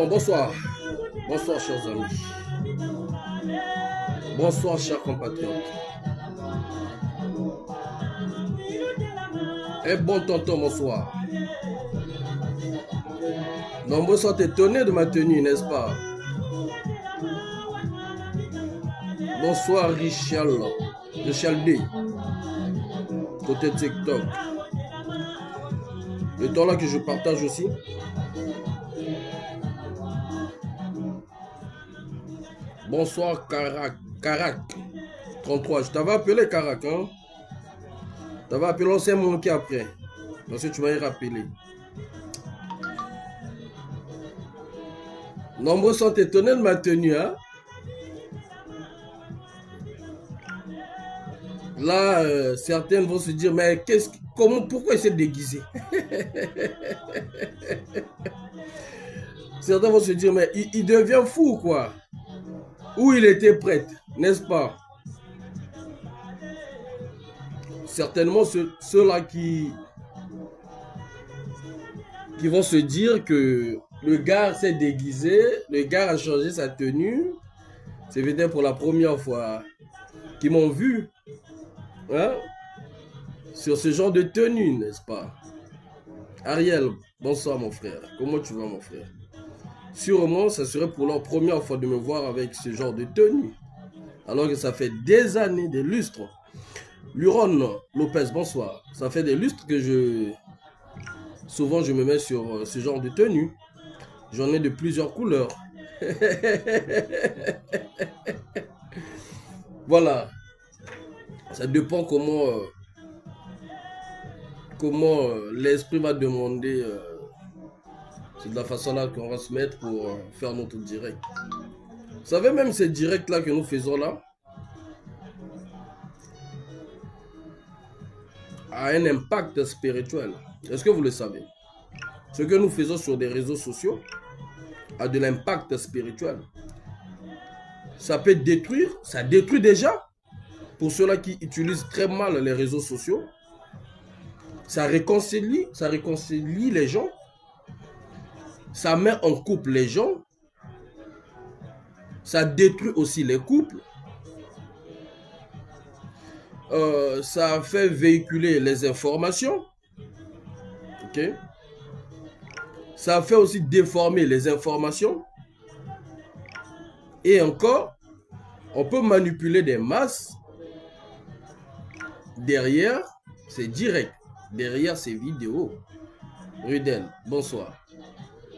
Bonsoir. Bonsoir, chers amis. Bonsoir, chers compatriotes. Et bon tonton, bonsoir. Nombreux sont étonnés de ma tenue, n'est-ce pas? Bonsoir, Richard D. Côté TikTok. Le temps là que je partage aussi. Bonsoir, Carac 33. Je t'avais appelé Carac, hein? Je t'avais appelé, on s'est manqué après. Parce que tu m'avais rappelé. Nombreux sont étonnés de ma tenue, hein? Là, certaines vont se dire, mais pourquoi il s'est déguisé? Certains vont se dire, mais il devient fou, quoi. Ou il était prêt, n'est-ce pas? Certainement, ceux-là qui vont se dire que le gars s'est déguisé, le gars a changé sa tenue. C'est peut-être pour la première fois qu'ils m'ont vu, hein, sur ce genre de tenue, n'est-ce pas? Ariel, bonsoir mon frère. Comment tu vas mon frère? Sûrement, ça serait pour leur première fois de me voir avec ce genre de tenue. Alors que ça fait des années, des lustres. Luron Lopez, bonsoir. Ça fait des lustres que souvent je me mets sur ce genre de tenue. J'en ai de plusieurs couleurs. Voilà. Ça dépend comment l'esprit va demander. C'est de la façon là qu'on va se mettre pour faire notre direct. Vous savez, même ces directs là que nous faisons là a un impact spirituel. Est-ce que vous le savez? Ce que nous faisons sur des réseaux sociaux a de l'impact spirituel. Ça peut détruire, ça détruit déjà. Pour ceux-là qui utilisent très mal les réseaux sociaux, ça réconcilie les gens. Ça met en couple les gens. Ça détruit aussi les couples. Ça fait véhiculer les informations. Ok? Ça fait aussi déformer les informations. Et encore, on peut manipuler des masses derrière ces directs, derrière ces vidéos. Rudel, bonsoir.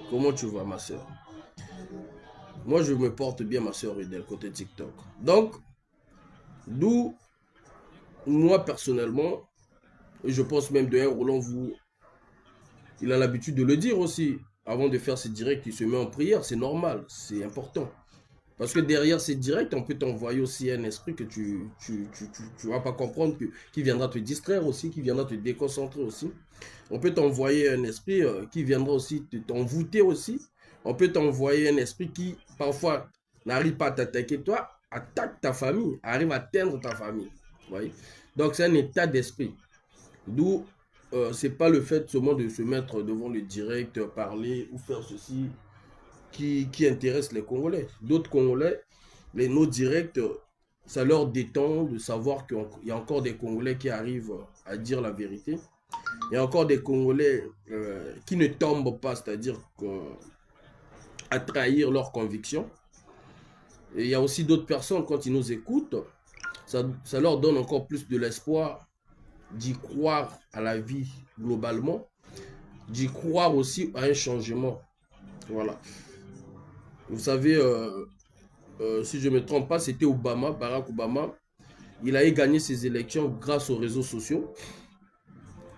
Comment tu vas, ma soeur? Moi, je me porte bien, ma soeur Rudel, côté TikTok. Donc, d'où, moi, personnellement, et je pense même de Roland, il a l'habitude de le dire aussi. Avant de faire ses directs, il se met en prière. C'est normal, c'est important. Parce que derrière ces directs, on peut t'envoyer aussi un esprit que tu vas pas comprendre, qui viendra te distraire aussi, qui viendra te déconcentrer aussi. On peut t'envoyer un esprit qui viendra aussi t'envoûter aussi. On peut t'envoyer un esprit qui, parfois, n'arrive pas à t'attaquer toi, attaque ta famille, arrive à atteindre ta famille. Vous voyez? Donc, c'est un état d'esprit. D'où, c'est pas le fait seulement de se mettre devant le direct, parler ou faire ceci qui intéresse les Congolais. D'autres Congolais, nos directs ça leur détend de savoir qu'il y a encore des Congolais qui arrivent à dire la vérité. Il y a encore des Congolais qui ne tombent pas, c'est-à-dire à trahir leurs convictions. Et il y a aussi d'autres personnes, quand ils nous écoutent, ça leur donne encore plus de l'espoir d'y croire à la vie globalement, d'y croire aussi à un changement. Voilà. Vous savez, si je ne me trompe pas, c'était Obama, Barack Obama. Il a gagné ses élections grâce aux réseaux sociaux.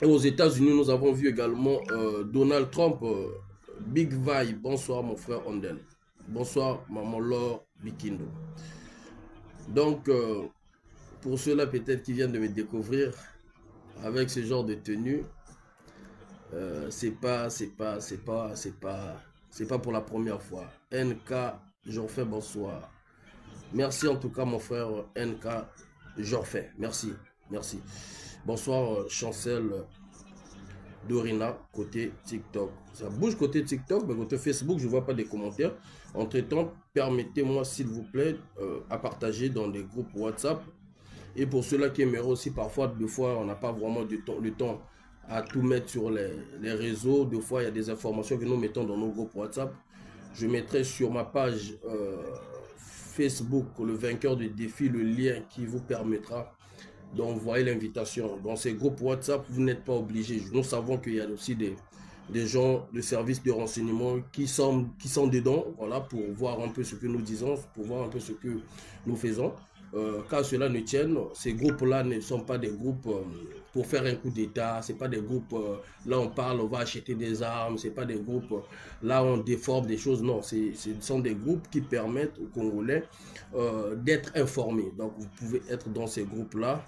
Et aux États-Unis, nous avons vu également Donald Trump. Big Vibe, bonsoir mon frère Ondel. Bonsoir maman Laure Bikindo. Donc, pour ceux-là peut-être qui viennent de me découvrir avec ce genre de tenue, c'est pas pour la première fois. NK, Jorfait, bonsoir. Merci en tout cas mon frère NK Jorfait. Merci, merci. Bonsoir Chancel Dorina, côté TikTok. Ça bouge côté TikTok, mais côté Facebook, je ne vois pas des commentaires. Entre-temps, permettez-moi s'il vous plaît à partager dans des groupes WhatsApp. Et pour ceux-là qui aimeraient aussi, parfois, deux fois, on n'a pas vraiment le temps à tout mettre sur les réseaux. Deux fois, il y a des informations que nous mettons dans nos groupes WhatsApp. Je mettrai sur ma page Facebook, le vainqueur du défi, le lien qui vous permettra d'envoyer l'invitation. Dans ces groupes WhatsApp, vous n'êtes pas obligé. Nous savons qu'il y a aussi des gens de services de renseignement qui sont dedans, voilà, pour voir un peu ce que nous disons, pour voir un peu ce que nous faisons. Car cela ne tienne, ces groupes-là ne sont pas des groupes pour faire un coup d'État, c'est pas des groupes, là on parle, on va acheter des armes, c'est pas des groupes, là on déforme des choses, non, ce sont des groupes qui permettent aux Congolais d'être informés. Donc vous pouvez être dans ces groupes-là.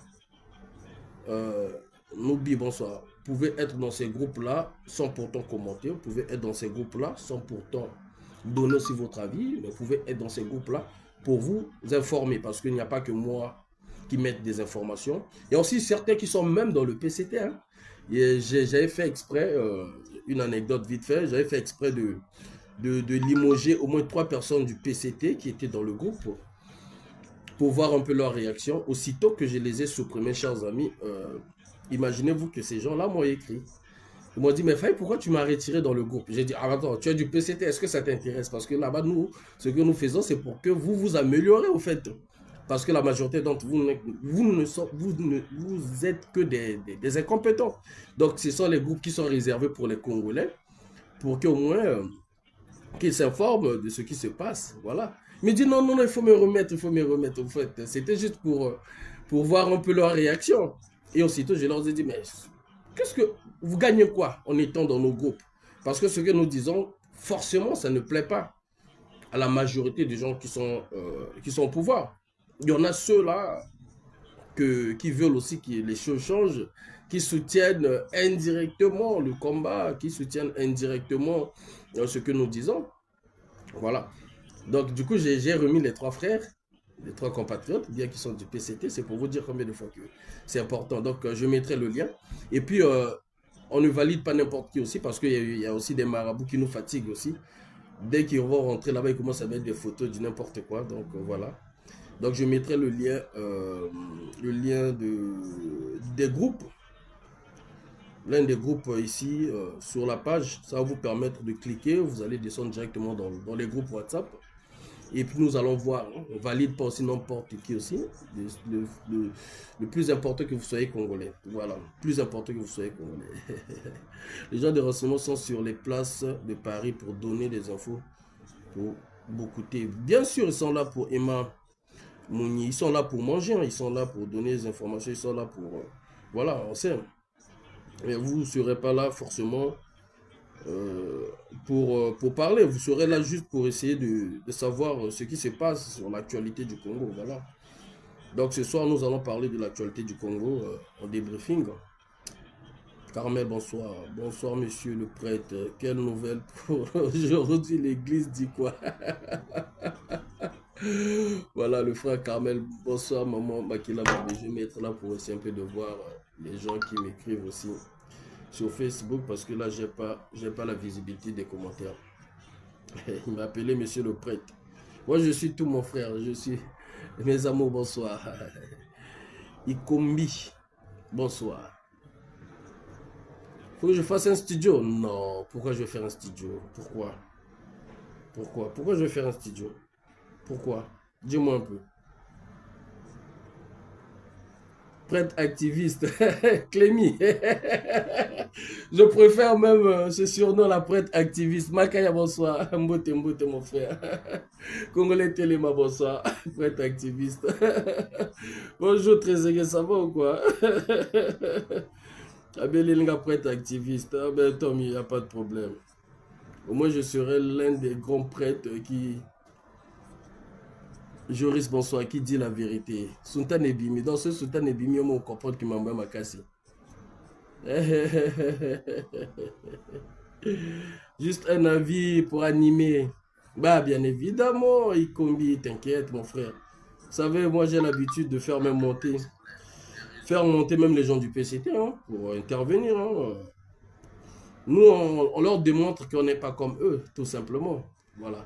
N'oublie, bonsoir. Vous pouvez être dans ces groupes-là sans pourtant commenter. Vous pouvez être dans ces groupes-là sans pourtant donner aussi votre avis. Mais vous pouvez être dans ces groupes-là pour vous informer. Parce qu'il n'y a pas que moi qui mette des informations. Il y a aussi certains qui sont même dans le PCT. Hein. J'avais fait exprès, une anecdote vite fait, j'avais fait exprès de limoger au moins 3 personnes du PCT qui étaient dans le groupe pour voir un peu leur réaction. Aussitôt que je les ai supprimés, chers amis, imaginez-vous que ces gens-là m'ont écrit. Ils m'ont dit, mais Faye, pourquoi tu m'as retiré dans le groupe? J'ai dit, ah attends, tu as du PCT, est-ce que ça t'intéresse? Parce que là-bas, nous, ce que nous faisons, c'est pour que vous vous améliorez, au fait. Parce que la majorité d'entre vous, vous êtes que des incompétents. Donc, ce sont les groupes qui sont réservés pour les Congolais, pour qu'au moins, qu'ils s'informent de ce qui se passe. Voilà. Il me dit, non, non, non, il faut me remettre, il faut me remettre. En fait, c'était juste pour voir un peu leur réaction. Et aussitôt, je leur ai dit, mais qu'est-ce que vous gagnez quoi en étant dans nos groupes? Parce que ce que nous disons, forcément, ça ne plaît pas à la majorité des gens qui sont au pouvoir. Il y en a ceux-là qui veulent aussi que les choses changent, qui soutiennent indirectement le combat, qui soutiennent indirectement ce que nous disons. Voilà. Donc, du coup, j'ai remis les 3 frères, les 3 compatriotes, bien qu'ils sont du PCT, c'est pour vous dire combien de fois que c'est important. Donc, je mettrai le lien. Et puis, on ne valide pas n'importe qui aussi, parce qu'il y a aussi des marabouts qui nous fatiguent aussi. Dès qu'ils vont rentrer là-bas, ils commencent à mettre des photos du n'importe quoi. Donc, voilà. Donc, je mettrai le lien des groupes. L'un des groupes ici, sur la page, ça va vous permettre de cliquer. Vous allez descendre directement dans les groupes WhatsApp. Et puis nous allons voir, hein, on valide pas aussi n'importe qui aussi. Le plus important que vous soyez congolais. Voilà, le plus important que vous soyez congolais. Les gens de renseignement sont sur les places de Paris pour donner des infos pour beaucoup. Bien sûr, ils sont là pour Emma Mouni, ils sont là pour manger, hein, ils sont là pour donner des informations, ils sont là pour... voilà, on sait. Mais vous ne serez pas là forcément pour parler. Vous serez là juste pour essayer de savoir ce qui se passe sur l'actualité du Congo. Voilà. Donc ce soir, nous allons parler de l'actualité du Congo en débriefing. Carmel, bonsoir. Bonsoir, monsieur le prêtre. Quelle nouvelle pour aujourd'hui? L'église dit quoi? Voilà, le frère Carmel. Bonsoir, maman Makila. Je vais m'être là pour essayer un peu de voir les gens qui m'écrivent aussi sur Facebook, parce que là, j'ai pas la visibilité des commentaires. Il m'a appelé monsieur le prêtre. Moi, je suis tout mon frère. Mes amours, bonsoir. Ikombi, bonsoir. Faut que je fasse un studio? Non, pourquoi je vais faire un studio? Pourquoi? Pourquoi je vais faire un studio? Pourquoi? Dis-moi un peu. Prêtre activiste, Clémy. Je préfère même ce surnom, la prêtre activiste. Makaya, bonsoir. Mbote, Mbote, mon frère. Congolais Téléma, bonsoir. Prêtre activiste. Bonjour, Trezeguet, ça va ou quoi? Abelinga, prêtre activiste. Ah ben, Tom, il n'y a pas de problème. Au moins, je serai l'un des grands prêtres qui... Joris, bonsoir, qui dit la vérité. Sultan Ebimi, dans ce Sultan Ebimi, on comprend qu'il m'a envoyé ma casse. Juste un avis pour animer. Bah, bien évidemment, Ikombi, t'inquiète, mon frère. Vous savez, moi, j'ai l'habitude de faire même monter. Faire monter même les gens du PCT, hein, pour intervenir. Hein. Nous, on leur démontre qu'on n'est pas comme eux, tout simplement. Voilà.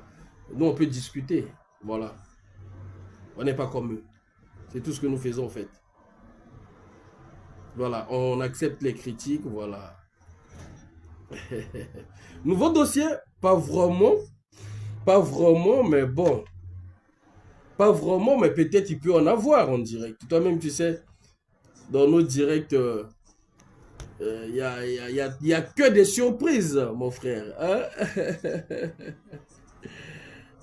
Nous, on peut discuter. Voilà. On n'est pas comme eux. C'est tout ce que nous faisons en fait. Voilà, on accepte les critiques, voilà. Nouveau dossier, pas vraiment, mais bon. Pas vraiment, mais peut-être il peut en avoir en direct. Toi-même, tu sais, dans nos directs, il n'y a que des surprises, mon frère. Hein?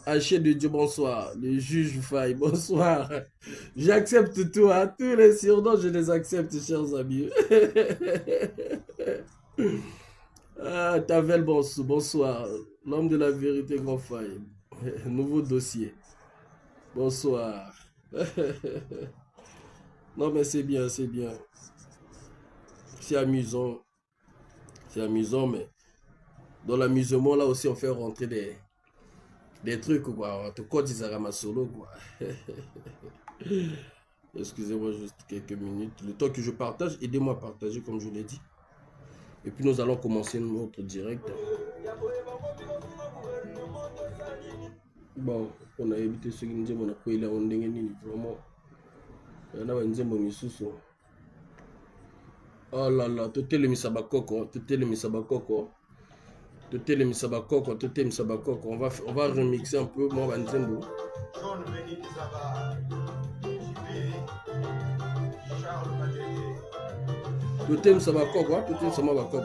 Haché de Dieu, bonsoir. Le juge Faye, bonsoir. J'accepte tout, hein. Tous les surnoms, je les accepte, chers amis. Ah, Tavel, bonsoir. L'homme de la vérité, grand Faye. Nouveau dossier. Bonsoir. Non, mais c'est bien, c'est bien. C'est amusant. C'est amusant, mais dans l'amusement, là aussi, on fait rentrer des trucs, quoi. En tout cas, ils ont solo, quoi. Excusez-moi juste quelques minutes. Le temps que je partage, aidez-moi à partager, comme je l'ai dit. Et puis, nous allons commencer notre direct. Bon, on a évité ce qui nous dit, on a pris là, on a vraiment. On a dit, oh là là, tout est le misabakoko, tout est le misabakoko. Tout est le misabakoko, tout est le misabakoko. On va remixer un peu, moi, Banzembo. Tout est le misabakoko, tout est le misabakoko.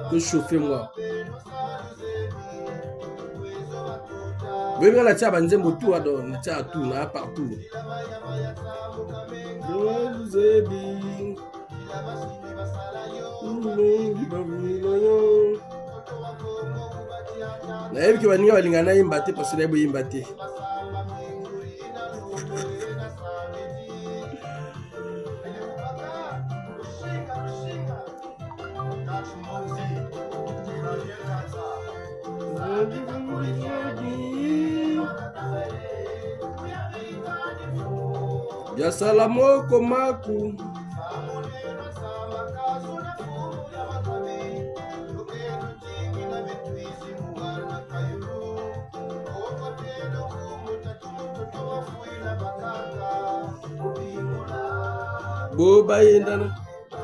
Que chauffez-moi. Oui, mais la tia Banzembo, tout, la tia tout, là, partout. Je vous ai dit. nayebi ke baninga balinga nayimba te parce nayebi oyimba te yasala moko maku boba yendana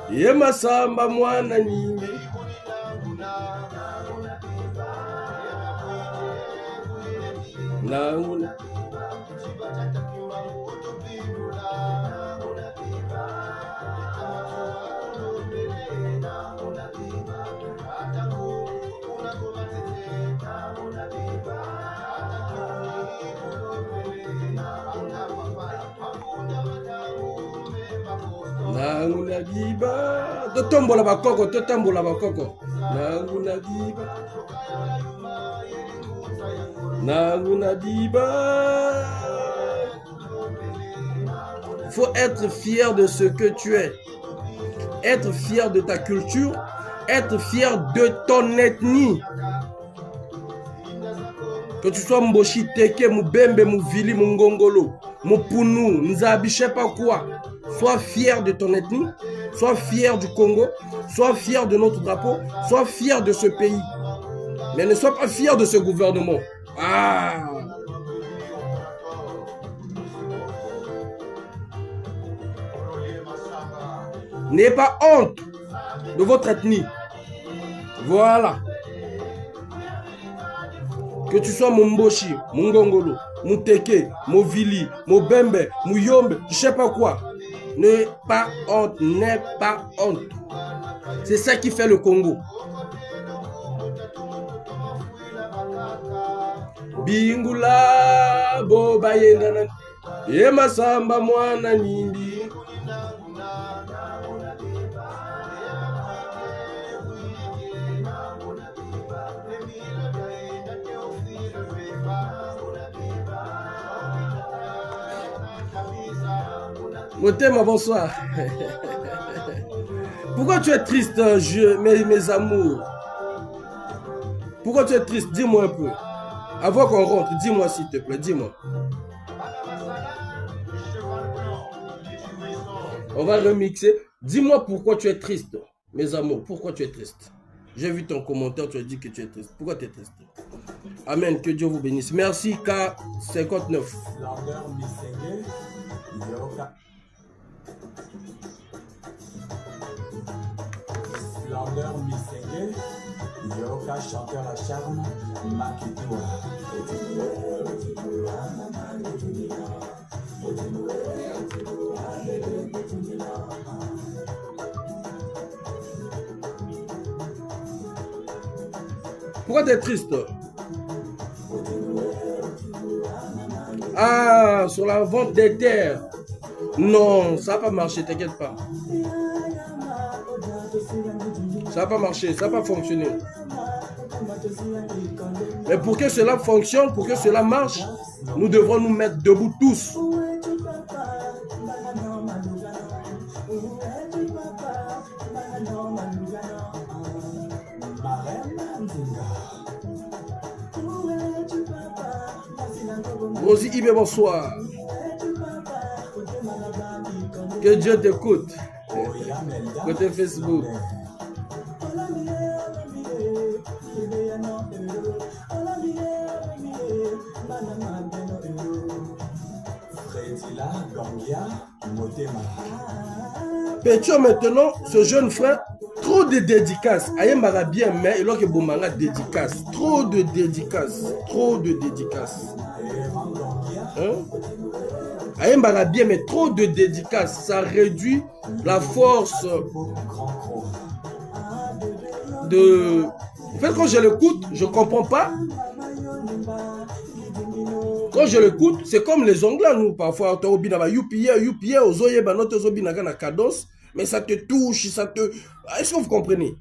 ye masamba mwana nyingi nanguna nanguna biba totombola bakoko totambola bakoko nanguna biba nanguna biba. Faut être fier de ce que tu es, être fier de ta culture, être fier de ton ethnie. Que tu sois Mboshi, Teke, Mubembe, Muvili, Mungongolo, Mupunu, Nzabi, je sais pas quoi. Sois fier de ton ethnie, sois fier du Congo, sois fier de notre drapeau, sois fier de ce pays. Mais ne sois pas fier de ce gouvernement. Ah! N'ayez pas honte de votre ethnie. Voilà. Que tu sois Mumboshi, Mungongolo, Muteke, Movili, Mobembe, Muyombe, je sais pas quoi. N'ayez pas honte, n'ayez pas honte. C'est ça qui fait le Congo. Bingula, Boba Yendana, Yema Samba Mwana Nindi. Motema, bonsoir. Pourquoi tu es triste, mes amours? Pourquoi tu es triste? Dis-moi un peu. Avant qu'on rentre, dis-moi s'il te plaît, dis-moi. On va remixer. Dis-moi pourquoi tu es triste, mes amours. Pourquoi tu es triste? J'ai vu ton commentaire, tu as dit que tu es triste. Pourquoi tu es triste? Amen, que Dieu vous bénisse. Merci K59. Splendeur Missengue, Yoka chanteur à charme, Makitua. Pourquoi tu es triste? Ah, sur la vente des terres. Non, ça n'a pas marché, t'inquiète pas. Ça n'a pas marché, ça n'a pas fonctionné. Mais pour que cela fonctionne, pour que cela marche, nous devrons nous mettre debout tous. Rosie Ibe, bonsoir. Que Dieu t'écoute. Côté Facebook. Pétio maintenant, ce jeune frère, trop de dédicaces. Ayembara bien, mais il a que Boumanga dédicace. Trop de dédicaces. Trop de dédicaces. Hein? Ayembara bien, mais trop de dédicaces. Ça réduit la force de... En fait, quand je l'écoute, je ne comprends pas. Quand je l'écoute, c'est comme les Anglais, nous, parfois, mais ça te touche, ça te... Est-ce que vous comprenez?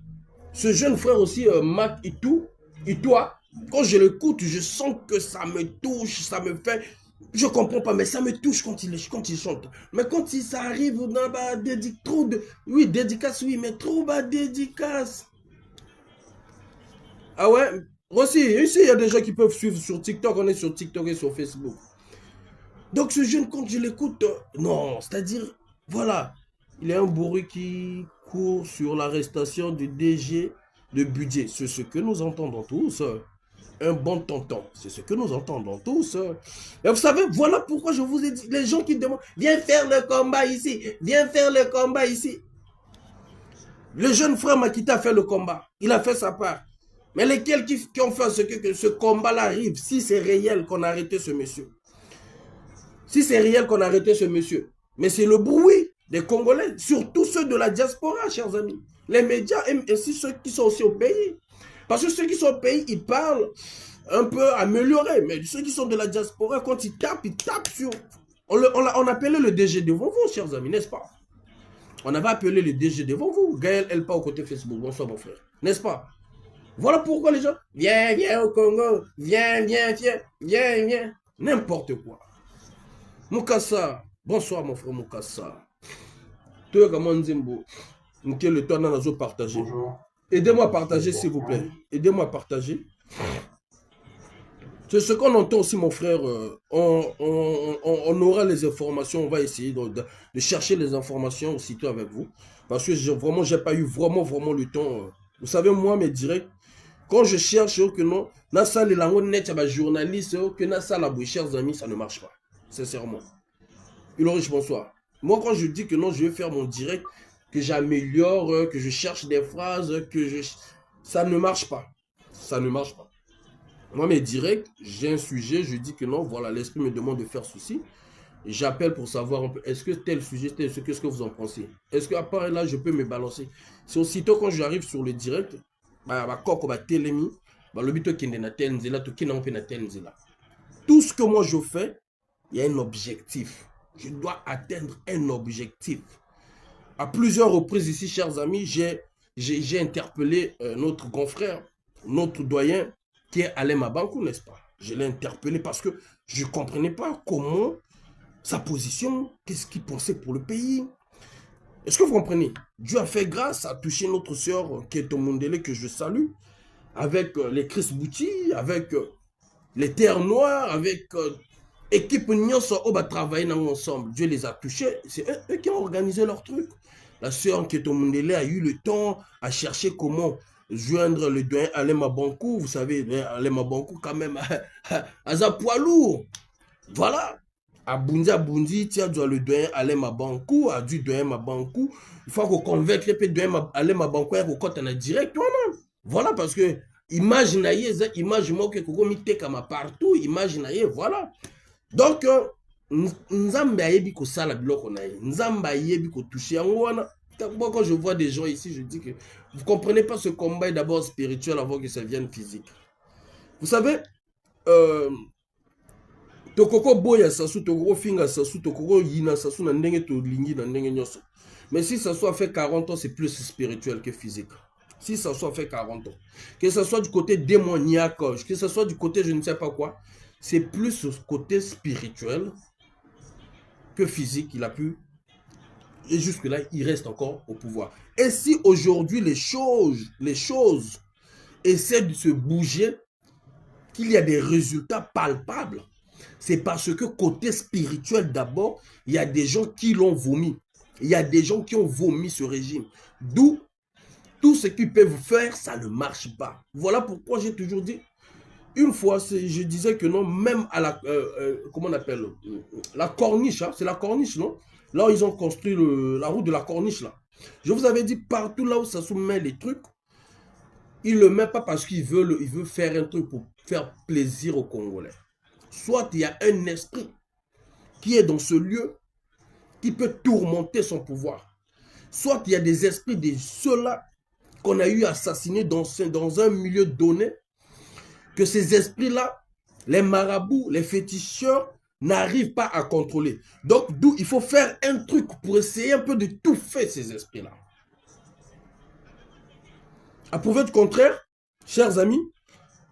Ce jeune frère aussi, Mac Itoua, quand je l'écoute, je sens que ça me touche, ça me fait... Je comprends pas, mais ça me touche quand il chante. Mais quand ça arrive dans la dédicace, trop de... Oui, dédicace, oui, mais trop de dédicace. Ah ouais? Aussi, ici, il y a des gens qui peuvent suivre sur TikTok. On est sur TikTok et sur Facebook. Donc, ce jeune, quand je l'écoute, non, c'est-à-dire, voilà, il y a un bourru qui court sur l'arrestation du DG de budget. C'est ce que nous entendons tous. Un bon tonton. C'est ce que nous entendons tous. Et vous savez, voilà pourquoi je vous ai dit, les gens qui demandent, viens faire le combat ici, viens faire le combat ici. Le jeune frère Makita a fait le combat. Il a fait sa part. Mais lesquels qui ont fait ce que ce combat-là arrive, si c'est réel qu'on a arrêté ce monsieur. Si c'est réel qu'on a arrêté ce monsieur. Mais c'est le bruit des Congolais, surtout ceux de la diaspora, chers amis. Les médias et aussi ceux qui sont aussi au pays. Parce que ceux qui sont au pays, ils parlent un peu amélioré. Mais ceux qui sont de la diaspora, quand ils tapent sur... On appelait le DG devant vous, chers amis, n'est-ce pas? On avait appelé le DG devant vous. Gaël Elpa au côté Facebook. Bonsoir, mon frère. N'est-ce pas? Voilà pourquoi les gens, viens, viens au Congo, viens, viens, viens, viens, viens. N'importe quoi. Mukasa, bonsoir mon frère Mukasa. Toi, comment Nzimbo, le temps dans la partager. Aidez-moi à partager, s'il vous plaît. Aidez-moi à partager. C'est ce qu'on entend aussi, mon frère. On aura les informations. On va essayer de chercher les informations aussitôt avec vous. Parce que vraiment, j'ai pas eu vraiment le temps. Vous savez, moi, mes directs, quand je cherche que non, nasa les langues net, journaliste, que nasa la bouche, chers amis, ça ne marche pas. Sincèrement. Ulrich, bonsoir. Moi, quand je dis que non, je vais faire mon direct, que j'améliore, que je cherche des phrases, ça ne marche pas. Ça ne marche pas. Moi, mes directs, j'ai un sujet, je dis que non, voilà, l'esprit me demande de faire ceci. J'appelle pour savoir un peu, est-ce que tel sujet, qu'est-ce que vous en pensez? Est-ce qu'à part là, je peux me balancer? C'est aussitôt quand j'arrive sur le direct, tout ce que moi je fais, il y a un objectif. Je dois atteindre un objectif. À plusieurs reprises ici, chers amis, j'ai interpellé notre grand frère, notre doyen, qui est Alain Mabankou, n'est-ce pas? Je l'ai interpellé parce que je ne comprenais pas comment sa position, qu'est-ce qu'il pensait pour le pays. Est-ce que vous comprenez? Dieu a fait grâce à toucher notre sœur Keto Mondele, que je salue, avec les Chris Bouti, avec les Terres Noires, avec équipe Nyonso, on va travailler ensemble. Dieu les a touchés. C'est eux qui ont organisé leur truc. La sœur Keto Mondele a eu le temps à chercher comment joindre le doyen Alain Mabankou. Vous savez, Alain Mabankou, quand même, à sa poids lourd. Voilà. À Bundi, tu as le doyen Alain Mabankou, a du doyen Mabankou. Il faut qu'on convainque le doyen Alain Mabankou et qu'on compte en direct. Voilà, parce que imaginez, moi que Koko Mitekama partout, imaginez, voilà. Donc, Nzamba yebi ko sala biloko na ye. Nzamba yebi ko toucher wana. Moi, quand je vois des gens ici, je dis que vous ne comprenez pas, ce combat est d'abord spirituel avant que ça vienne physique. Vous savez, tokoko boya sasu, tokoko finga sasu, tokoko yina sasu na ndenge to lingi na ndenge nyoso. Mais si ça soit fait 40 ans, c'est plus spirituel que physique. Si ça soit fait 40 ans. Que ce soit du côté démoniaque, que ce soit du côté je ne sais pas quoi, c'est plus ce côté spirituel que physique qu'il a pu. Et jusque-là, il reste encore au pouvoir. Et si aujourd'hui les choses essaient de se bouger, qu'il y a des résultats palpables, c'est parce que côté spirituel d'abord, il y a des gens qui l'ont vomi. Il y a des gens qui ont vomi ce régime. D'où tout ce qu'ils peuvent faire, ça ne marche pas. Voilà pourquoi j'ai toujours dit, une fois, je disais que non, même à la, comment on appelle, la corniche, hein, c'est la corniche, non? Là où ils ont construit la route de la corniche, là. Je vous avais dit, partout là où ça soumet les trucs, il ne le met pas parce qu'il veut faire un truc pour faire plaisir aux Congolais. Soit il y a un esprit qui est dans ce lieu, qui peut tourmenter son pouvoir. Soit il y a des esprits de ceux-là qu'on a eu assassinés dans un milieu donné, que ces esprits-là, les marabouts, les féticheurs, n'arrivent pas à contrôler. Donc, d'où il faut faire un truc pour essayer un peu de d'étouffer ces esprits-là. À prouver le contraire, chers amis,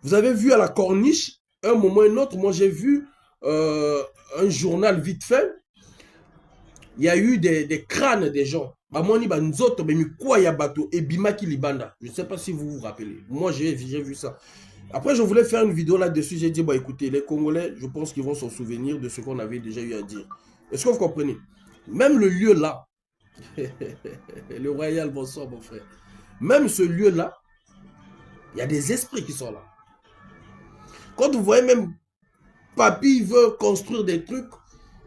vous avez vu à la corniche, un moment ou un autre, moi j'ai vu un journal vite fait, il y a eu des crânes des gens. Je ne sais pas si vous vous rappelez. Moi, j'ai vu ça. Après, je voulais faire une vidéo là-dessus. J'ai dit, bah, écoutez, les Congolais, je pense qu'ils vont s'en souvenir de ce qu'on avait déjà eu à dire. Est-ce que vous comprenez? Même le lieu là, le royal, bonsoir, mon frère. Même ce lieu-là, il y a des esprits qui sont là. Quand vous voyez même, papy veut construire des trucs,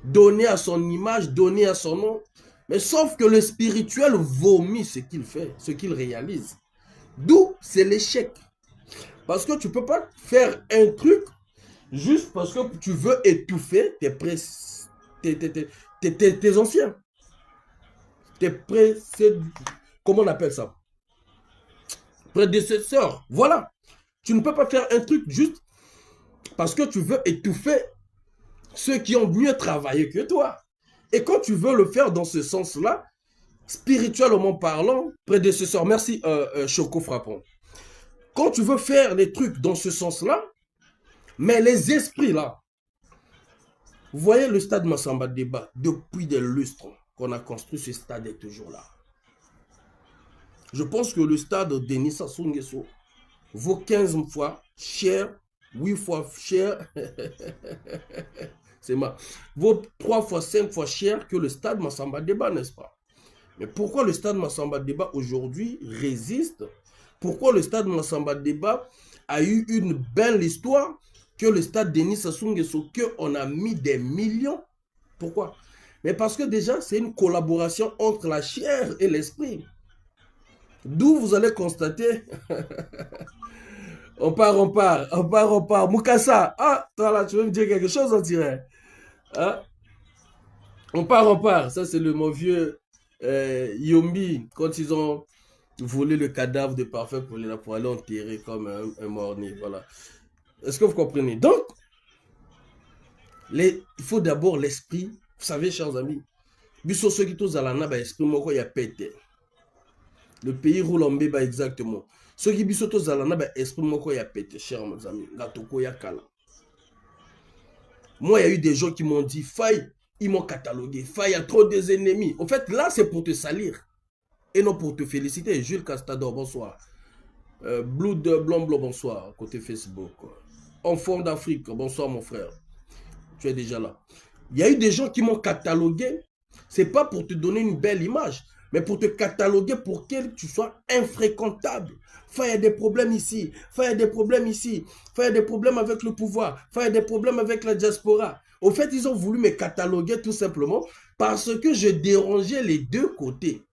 donner à son image, donner à son nom. Mais sauf que le spirituel vomit ce qu'il fait, ce qu'il réalise. D'où c'est l'échec. Parce que tu ne peux pas faire un truc juste parce que tu veux étouffer tes anciens. Comment on appelle ça? Prédécesseurs. Voilà. Tu ne peux pas faire un truc juste parce que tu veux étouffer ceux qui ont mieux travaillé que toi. Et quand tu veux le faire dans ce sens-là, spirituellement parlant, prédécesseur, merci Choco Frappant. Quand tu veux faire les trucs dans ce sens-là, mais les esprits là, vous voyez le stade Massamba Débat, depuis des lustres qu'on a construit, ce stade est toujours là. Je pense que le stade Denis Sassou Nguesso vaut 15 fois cher, 8 fois cher, c'est mal, vaut 3 fois, 5 fois cher que le stade Massamba Débat, n'est-ce pas? Mais pourquoi le stade Massamba Débat aujourd'hui résiste? Pourquoi le stade Massamba Débat a eu une belle histoire que le stade Denis Sassou Nguesso, qu'on a mis des millions? Pourquoi? Mais parce que déjà, c'est une collaboration entre la chair et l'esprit. D'où vous allez constater... on part. Mukasa, ah, toi là, tu veux me dire quelque chose, on dirait. Hein? On part. Ça, c'est le mon vieux Yombi, quand ils ont volé le cadavre de Parfait pour aller enterrer comme un mort-né. Voilà. Est-ce que vous comprenez? Donc, il faut d'abord l'esprit. Vous savez, chers amis, biso ceux qui tous à la naba esprit moko ya pété. Le pays roule en béba exactement. Ceux qui biso tous à la naba esprit moko ya pété, chers amis. Gatoko ya kala. Moi, il y a eu des gens qui m'ont dit, Faye, ils m'ont catalogué. Faye, il y a trop des ennemis. En fait, là, c'est pour te salir. Et non pour te féliciter. Jules Castador, bonsoir. Blood Blanc, bonsoir. Côté Facebook. Enfant d'Afrique, bonsoir mon frère. Tu es déjà là. Il y a eu des gens qui m'ont catalogué. C'est pas pour te donner une belle image, mais pour te cataloguer pour que tu sois infréquentable. Faye, il y a des problèmes ici. Faye, il y a des problèmes ici. Faye, il y a des problèmes avec le pouvoir. Faye, il y a des problèmes avec la diaspora. Au fait, ils ont voulu me cataloguer tout simplement parce que je dérangeais les deux côtés.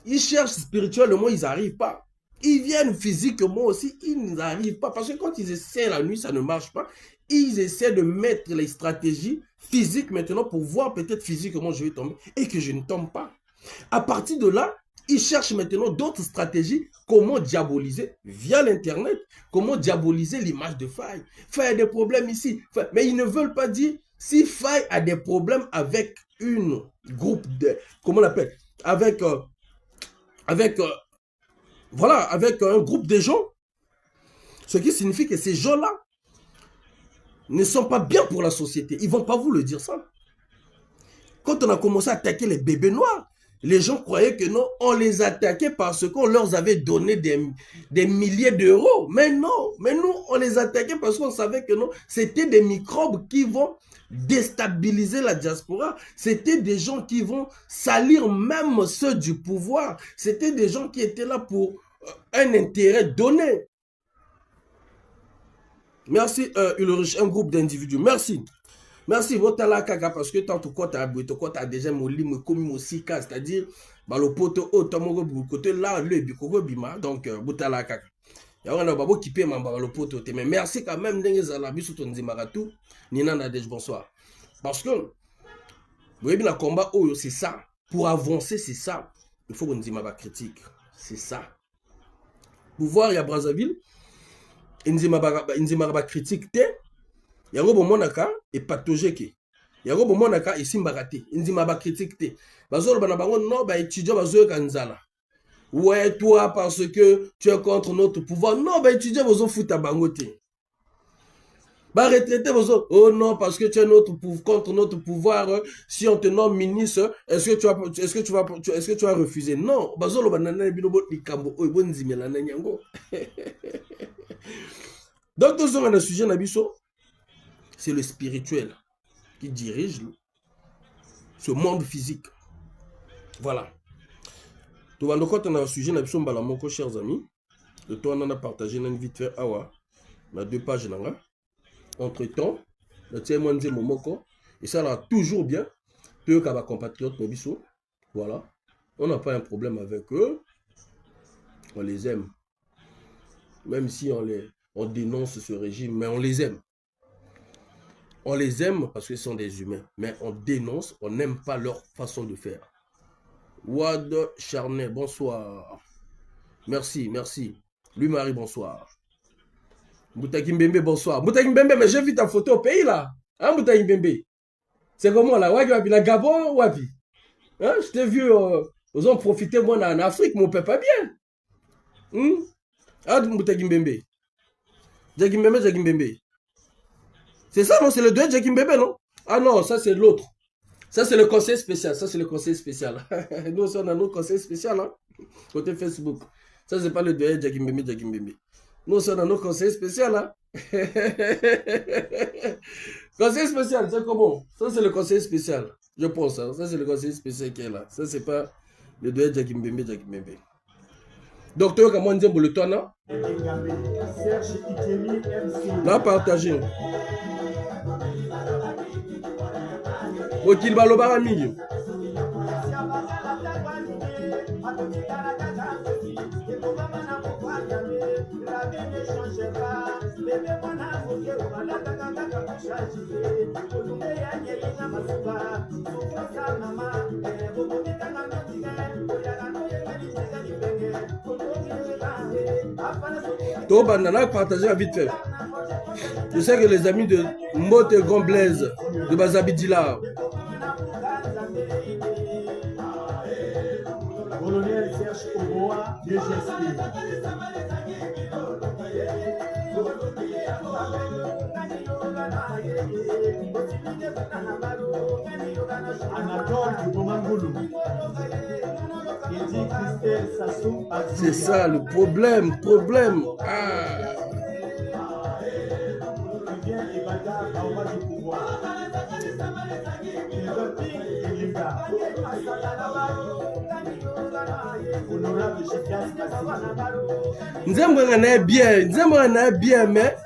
Ils cherchent spirituellement, ils n'arrivent pas. Ils viennent physiquement aussi, ils n'arrivent pas. Parce que quand ils essaient la nuit, ça ne marche pas. Ils essaient de mettre les stratégies physiques maintenant pour voir peut-être physiquement je vais tomber et que je ne tombe pas. À partir de là, ils cherchent maintenant d'autres stratégies, comment diaboliser via l'internet, comment diaboliser l'image de Faye. Faye a des problèmes ici, mais ils ne veulent pas dire si Faye a des problèmes avec une groupe de, comment on appelle, avec un groupe de gens, ce qui signifie que ces gens-là ne sont pas bien pour la société. Ils ne vont pas vous le dire ça. Quand on a commencé à attaquer les bébés noirs, les gens croyaient que non, on les attaquait parce qu'on leur avait donné des milliers d'euros. Mais non, mais nous, on les attaquait parce qu'on savait que non, c'était des microbes qui vont déstabiliser la diaspora. C'était des gens qui vont salir même ceux du pouvoir. C'était des gens qui étaient là pour un intérêt donné. Merci, Ulrich, un groupe d'individus. Merci. Merci, Botala Kaka, parce que tant que tu as déjà mon lit, comme aussi, c'est-à-dire, le poteau, côté là, le bikoko bima, donc, Botala Kaka. Il y a un babo qui paie le poteau, mais merci quand même, Nina Nadej, bonsoir. Parce que, vous voyez bien, le combat, c'est ça. Pour avancer, c'est ça. Il faut qu'on dise ma critique. C'est ça. Pouvoir, il y a Brazzaville, il y a ma critique, yango bomonaka epatogé ke yango bomonaka esimbaka te ndima ba critique te bazoloba na bango non ba étudiant bazoyoka nzala ouais toi parce que tu es contre notre pouvoir non ba étudiant bazofuta bango te ba retraité bazo oh non parce que tu es contre notre pouvoir si on te nomme ministre est-ce que tu vas refuser non bazoloba na bino bo likambo oyo bonzimela na nyango. Donc tous on a un sujet na biso. C'est le spirituel qui dirige ce monde physique. Voilà. Tout le monde, quand on a un sujet, chers amis, le temps on a partagé une vite fait awa, na 2 pages nanga. Entre temps, le témoin de Momoko, et ça là toujours bien, peu qu'à ma compatriote Nobiso. Voilà. On n'a pas un problème avec eux. On les aime. Même si on dénonce ce régime, mais on les aime. On les aime parce qu'ils sont des humains, mais on dénonce, on n'aime pas leur façon de faire. Wad Charnet, bonsoir. Merci, merci. Lui-Marie, bonsoir. Moutaki Mbembe, bonsoir. Moutaki Mbembe, mais j'ai vu ta photo au pays là. Hein, Moutaki Mbembe? C'est comment là? Wapi, la Gabon, Wapi? Hein, je t'ai vu, ils ont profité, moi, en Afrique, mon père pas bien. Ah, Moutaki Mbembe. Jackie Mbembe. C'est ça, non? C'est le 2 Jackie Mbembe, non? Ah non, ça c'est l'autre. Ça c'est le conseil spécial. Ça c'est le conseil spécial. Nous aussi on a notre conseil spécial, hein? Côté Facebook. Ça c'est pas le 2 Jackie Mbembe. Nous aussi on a notre conseil spécial, hein? Conseil spécial, c'est comment? Ça c'est le conseil spécial. Je pense, hein? Ça c'est le conseil spécial qui est là. Ça c'est pas le 2 Jackie Mbembe. Docteur Kamon Nzembo le ton, hein? Là, partagez. Okil balobara mingi. To bandana partager vite fait. Je sais que les amis de Mbote Grand Blaise de Bazabidila. Colonel Serge Oboa, DGSP. Anatole Bomangulu. C'est ça le problème. Ah. Nzembo na bien, mais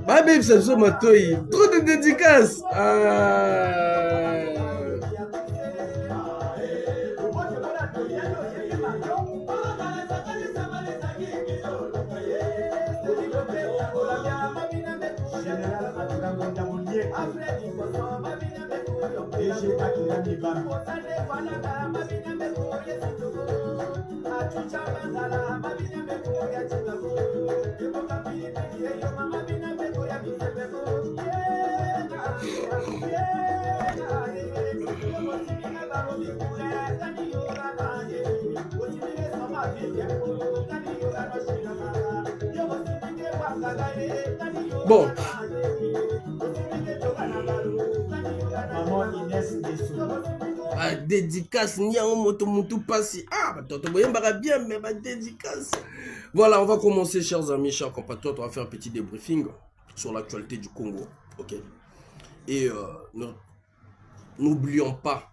Babi c'est sur Matoyi. Trop de dédicaces. Bon. Dédicace, ni un moto passi. Ah, bien, mais dédicace. Voilà, on va commencer, chers amis, chers compatriotes. On va faire un petit débriefing sur l'actualité du Congo. Ok. Et n'oublions pas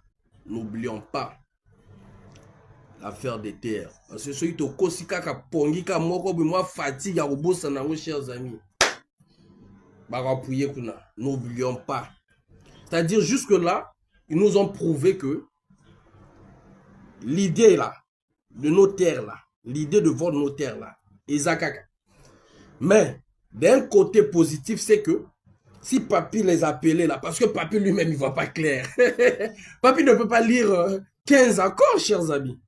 l'affaire des terres. Parce que celui qui Kosika Kapongika Moko, moi fatigue à Robosanango, chers amis. N'oublions pas. C'est-à-dire, jusque-là, ils nous ont prouvé que l'idée là, de nos terres là, l'idée de vendre nos terres là, Ezakaka. Mais, d'un côté positif, c'est que si Papi les appelait là, parce que Papi lui-même, il ne voit pas clair. Papi ne peut pas lire 15 accords, chers amis.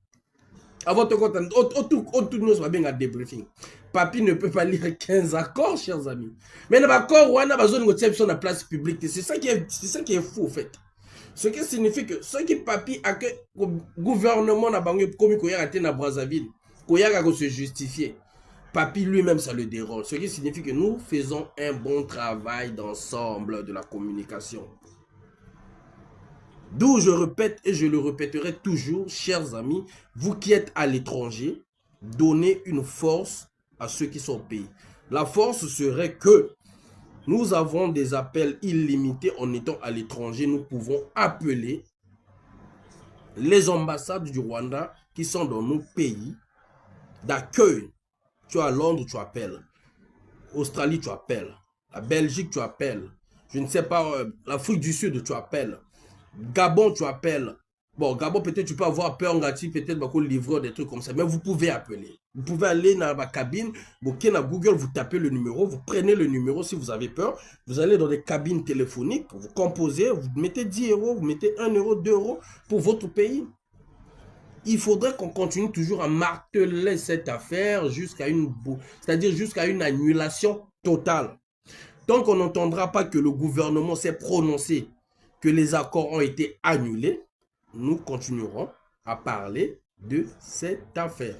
Avant de compter, nous va bien à débriefing. Papi ne peut pas lire 15 accords, chers amis. Mais l'accord, on a besoin de la place publique. C'est ça qui est fou, en fait. Ce qui signifie que ce qui Papi a que le gouvernement n'a pas comme Koyaka à Brazzaville, Koyaka se justifier. Papi lui-même, ça le dérange. Ce qui signifie que nous faisons un bon travail d'ensemble de la communication. D'où je répète et je le répéterai toujours, chers amis, vous qui êtes à l'étranger, donnez une force à ceux qui sont au pays. La force serait que nous avons des appels illimités en étant à l'étranger. Nous pouvons appeler les ambassades du Rwanda qui sont dans nos pays d'accueil. Tu es à Londres, tu appelles. Australie, tu appelles. La Belgique, tu appelles. Je ne sais pas, l'Afrique du Sud, tu appelles. Gabon, tu appelles. Bon, Gabon, peut-être tu peux avoir peur, peut-être beaucoup de livreurs, des trucs comme ça. Mais vous pouvez appeler. Vous pouvez aller dans la cabine, vous allez dans Google, vous tapez le numéro, vous prenez le numéro si vous avez peur. Vous allez dans des cabines téléphoniques, vous composez, vous mettez 10 euros, vous mettez 1 euro, 2 euros pour votre pays. Il faudrait qu'on continue toujours à marteler cette affaire jusqu'à une annulation totale. Tant qu'on n'entendra pas que le gouvernement s'est prononcé, que les accords ont été annulés, nous continuerons à parler de cette affaire.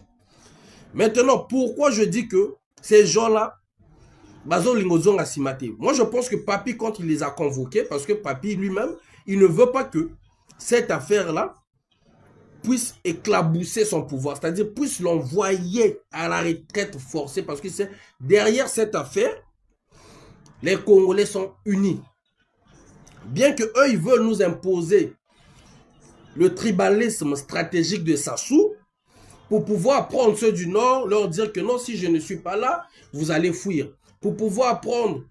Maintenant, pourquoi je dis que ces gens-là, moi je pense que Papi, quand il les a convoqués, parce que Papi lui-même, il ne veut pas que cette affaire-là puisse éclabousser son pouvoir, c'est-à-dire puisse l'envoyer à la retraite forcée, parce que c'est derrière cette affaire, les Congolais sont unis. Bien que eux, ils veulent nous imposer le tribalisme stratégique de Sassou, pour pouvoir prendre ceux du Nord, leur dire que non, si je ne suis pas là, vous allez fuir. Pour pouvoir prendre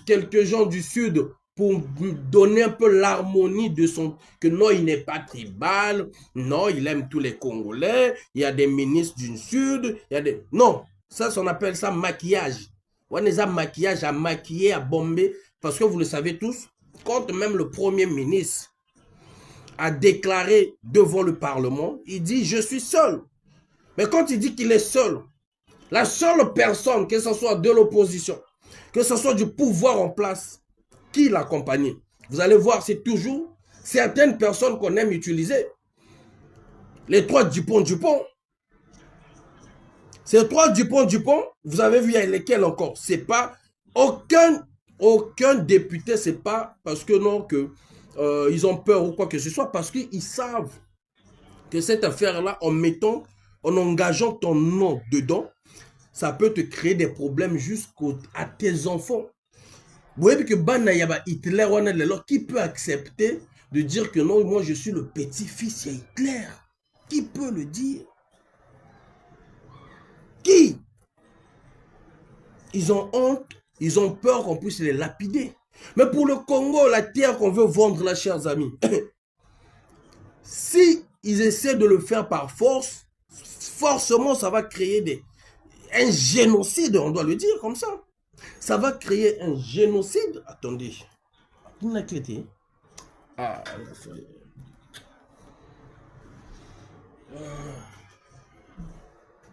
quelques gens du Sud, pour donner un peu l'harmonie de son... Que non, il n'est pas tribal, non, il aime tous les Congolais, il y a des ministres du Sud, il y a des... Non, ça, on appelle ça maquillage. On a un maquillage à maquiller, à bomber, parce que vous le savez tous, quand même le Premier ministre a déclaré devant le Parlement, il dit « je suis seul ». Mais quand il dit qu'il est seul, la seule personne, que ce soit de l'opposition, que ce soit du pouvoir en place, qui l'accompagne. Vous allez voir, c'est toujours certaines personnes qu'on aime utiliser. Les trois Dupont-Dupont. Ces trois Dupont-Dupont, vous avez vu, il y a lesquels encore. C'est pas aucun député, c'est pas parce que non, que ils ont peur ou quoi que ce soit, parce qu'ils savent que cette affaire-là, en engageant ton nom dedans, ça peut te créer des problèmes jusqu'à tes enfants. Vous voyez que Hitler, qui peut accepter de dire que non, moi je suis le petit-fils de Hitler? Qui peut le dire? Qui? Ils ont honte, ils ont peur qu'on puisse les lapider. Mais pour le Congo, la terre qu'on veut vendre là, chers amis, si ils essaient de le faire par force, forcément ça va créer un génocide, on doit le dire comme ça. Ça va créer un génocide. Attendez. Il n'a clété. Ah,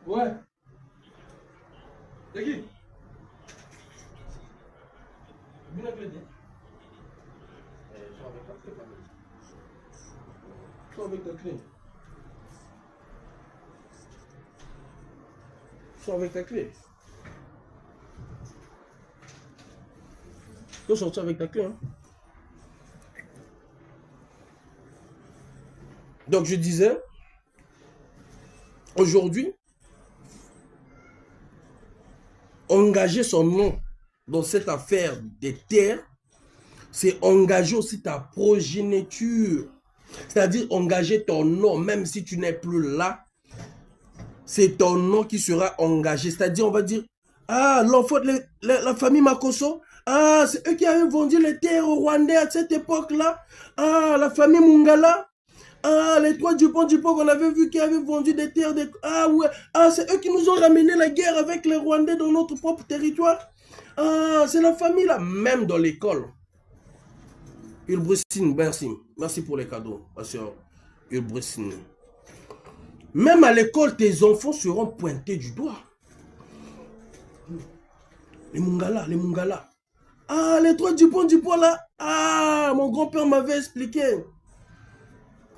ouais. C'est qui? Il n'a clété. Sois avec ta clé. Sois avec ta clé. Tu peux sortir avec ta clé. Hein? Donc je disais, aujourd'hui, engager son nom dans cette affaire des terres, c'est engager aussi ta progéniture. C'est-à-dire engager ton nom, même si tu n'es plus là, c'est ton nom qui sera engagé. C'est-à-dire, on va dire, ah, l'enfant de la famille Makosso, ah, c'est eux qui avaient vendu les terres aux Rwandais à cette époque-là. Ah, la famille Mungala. Ah, les trois Dupont-Dupont qu'on avait vu qui avaient vendu des terres. Ah, ouais. Ah, c'est eux qui nous ont ramené la guerre avec les Rwandais dans notre propre territoire. Ah, c'est la famille là. Même dans l'école. Ulbristine, merci. Merci pour les cadeaux, ma soeur Ulbristine. Même à l'école, tes enfants seront pointés du doigt. Les Mungala, les Mungala. Ah, les trois Dupont-Dupont là. Ah, mon grand-père m'avait expliqué.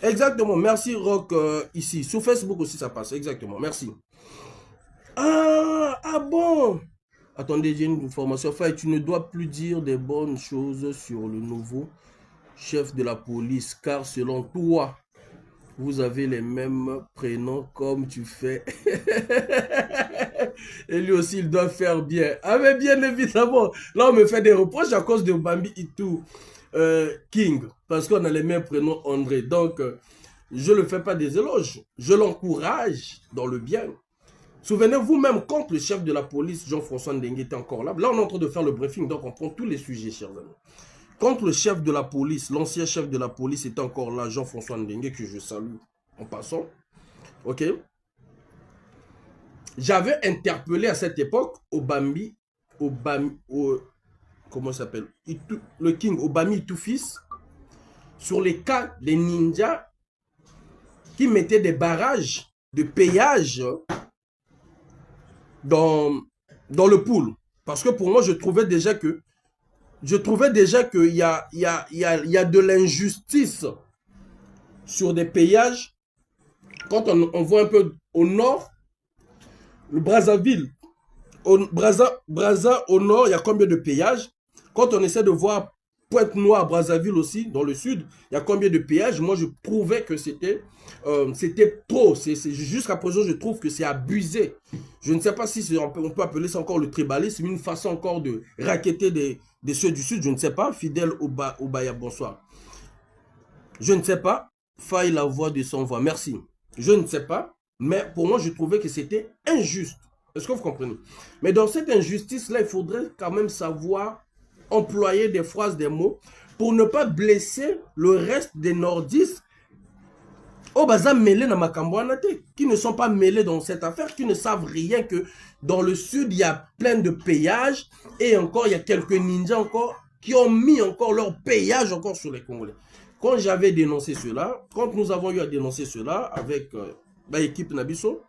Exactement, merci Rock ici. Sur Facebook aussi ça passe, exactement, merci. Ah bon. Attendez, j'ai une information. Enfin, tu ne dois plus dire des bonnes choses sur le nouveau chef de la police, car selon toi, vous avez les mêmes prénoms comme tu fais. Et lui aussi, il doit faire bien. Ah mais bien évidemment, là on me fait des reproches à cause de Bambi Itu King, parce qu'on a les mêmes prénoms André. Donc, je ne le fais pas des éloges, je l'encourage dans le bien. Souvenez-vous même quand le chef de la police, Jean-François Ndengue, était encore là. Là, on est en train de faire le briefing, donc on prend tous les sujets, chers amis. Quand le chef de la police, l'ancien chef de la police était encore là, Jean-François Ndengue, que je salue en passant, ok, j'avais interpellé à cette époque comment ça s'appelle, le King Obami Itu-Fils, sur les cas des ninjas qui mettaient des barrages de péage dans le pool. Parce que pour moi, je trouvais déjà qu'il y a de l'injustice sur des péages. Quand on voit un peu au nord, le Brazzaville, Brazza au nord, il y a combien de péages? Quand on essaie de voir Pointe-Noire, Brazzaville aussi, dans le sud, il y a combien de péages? Moi, je trouvais que c'était trop. Jusqu'à présent, je trouve que c'est abusé. Je ne sais pas si on peut appeler ça encore le tribalisme, une façon encore de racketter des ceux du sud. Je ne sais pas. Fidèle Obaya, bonsoir. Je ne sais pas. Faille la voix de son voix. Merci. Je ne sais pas. Mais pour moi, je trouvais que c'était injuste. Est-ce que vous comprenez? Mais dans cette injustice-là, il faudrait quand même savoir employer des phrases, des mots, pour ne pas blesser le reste des nordistes au baza mêlés dans makambo anate, qui ne sont pas mêlés dans cette affaire, qui ne savent rien que dans le sud, il y a plein de péages, et encore, il y a quelques ninjas encore, qui ont mis encore leur péage encore sur les Congolais. Quand j'avais dénoncé cela, quand nous avons eu à dénoncer cela avec l'équipe Nabiso,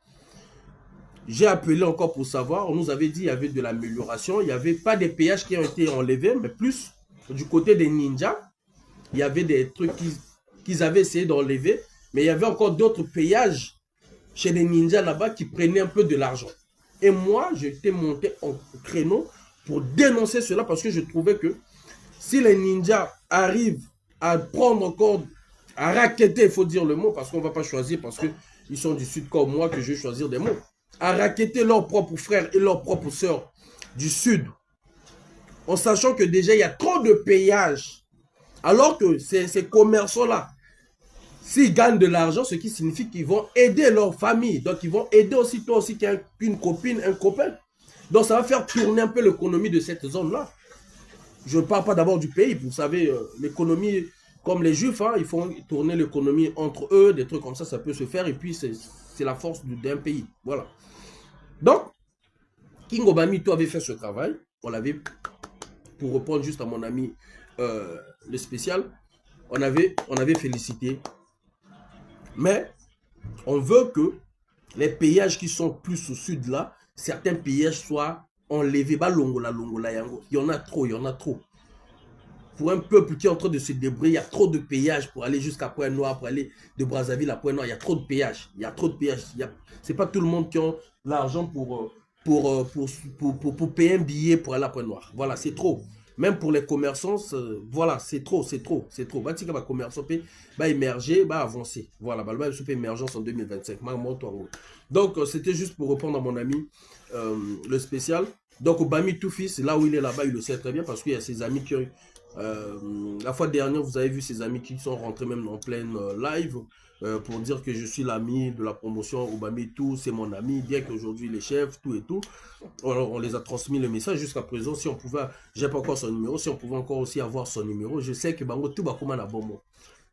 j'ai appelé encore pour savoir, on nous avait dit qu'il y avait de l'amélioration, il n'y avait pas des péages qui ont été enlevés, mais plus du côté des ninjas, il y avait des trucs qu'ils avaient essayé d'enlever, mais il y avait encore d'autres péages chez les ninjas là-bas qui prenaient un peu de l'argent. Et moi, j'étais monté en créneau pour dénoncer cela parce que je trouvais que si les ninjas arrivent à prendre encore, à racketter, il faut dire le mot, parce qu'on ne va pas choisir, parce qu'ils sont du sud comme moi, que je vais choisir des mots, à racketter leurs propres frères et leurs propres sœurs du sud, en sachant que déjà il y a trop de péages, alors que ces commerçants-là, s'ils gagnent de l'argent, ce qui signifie qu'ils vont aider leur famille. Donc, ils vont aider aussi toi aussi qui as une copine, un copain. Donc, ça va faire tourner un peu l'économie de cette zone-là. Je ne parle pas d'abord du pays. Vous savez, l'économie, comme les Juifs, hein, ils font tourner l'économie entre eux, des trucs comme ça peut se faire. Et puis, c'est la force d'un pays. Voilà. Donc, King Obamito avait fait ce travail. On l'avait, pour répondre juste à mon ami le spécial, on avait félicité. Mais on veut que les péages qui sont plus au sud là, certains péages soient enlevés. Bah, longola, yango. Il y en a trop. Pour un peuple qui est en train de se débrouiller, il y a trop de péages pour aller jusqu'à Pointe-Noire, pour aller de Brazzaville à Pointe-Noire. Il y a trop de péages. C'est pas tout le monde qui a l'argent pour payer un billet pour aller à Pointe-Noire. Voilà, c'est trop. Même pour les commerçants, voilà, c'est trop. Batika va commerçant, va émerger, va avancer. Voilà, va super émergence en 2025. Donc, c'était juste pour répondre à mon ami, le spécial. Donc, Obami Toufis, là où il est là-bas, il le sait très bien parce qu'il y a ses amis qui ont... la fois dernière, vous avez vu ses amis qui sont rentrés même en pleine live pour dire que je suis l'ami de la promotion Obami tout, c'est mon ami, bien qu'aujourd'hui les chefs, tout et tout. Alors, on les a transmis le message jusqu'à présent. Si on pouvait, j'ai pas encore son numéro, si on pouvait encore aussi avoir son numéro, je sais que bango tout va comme un bon mot.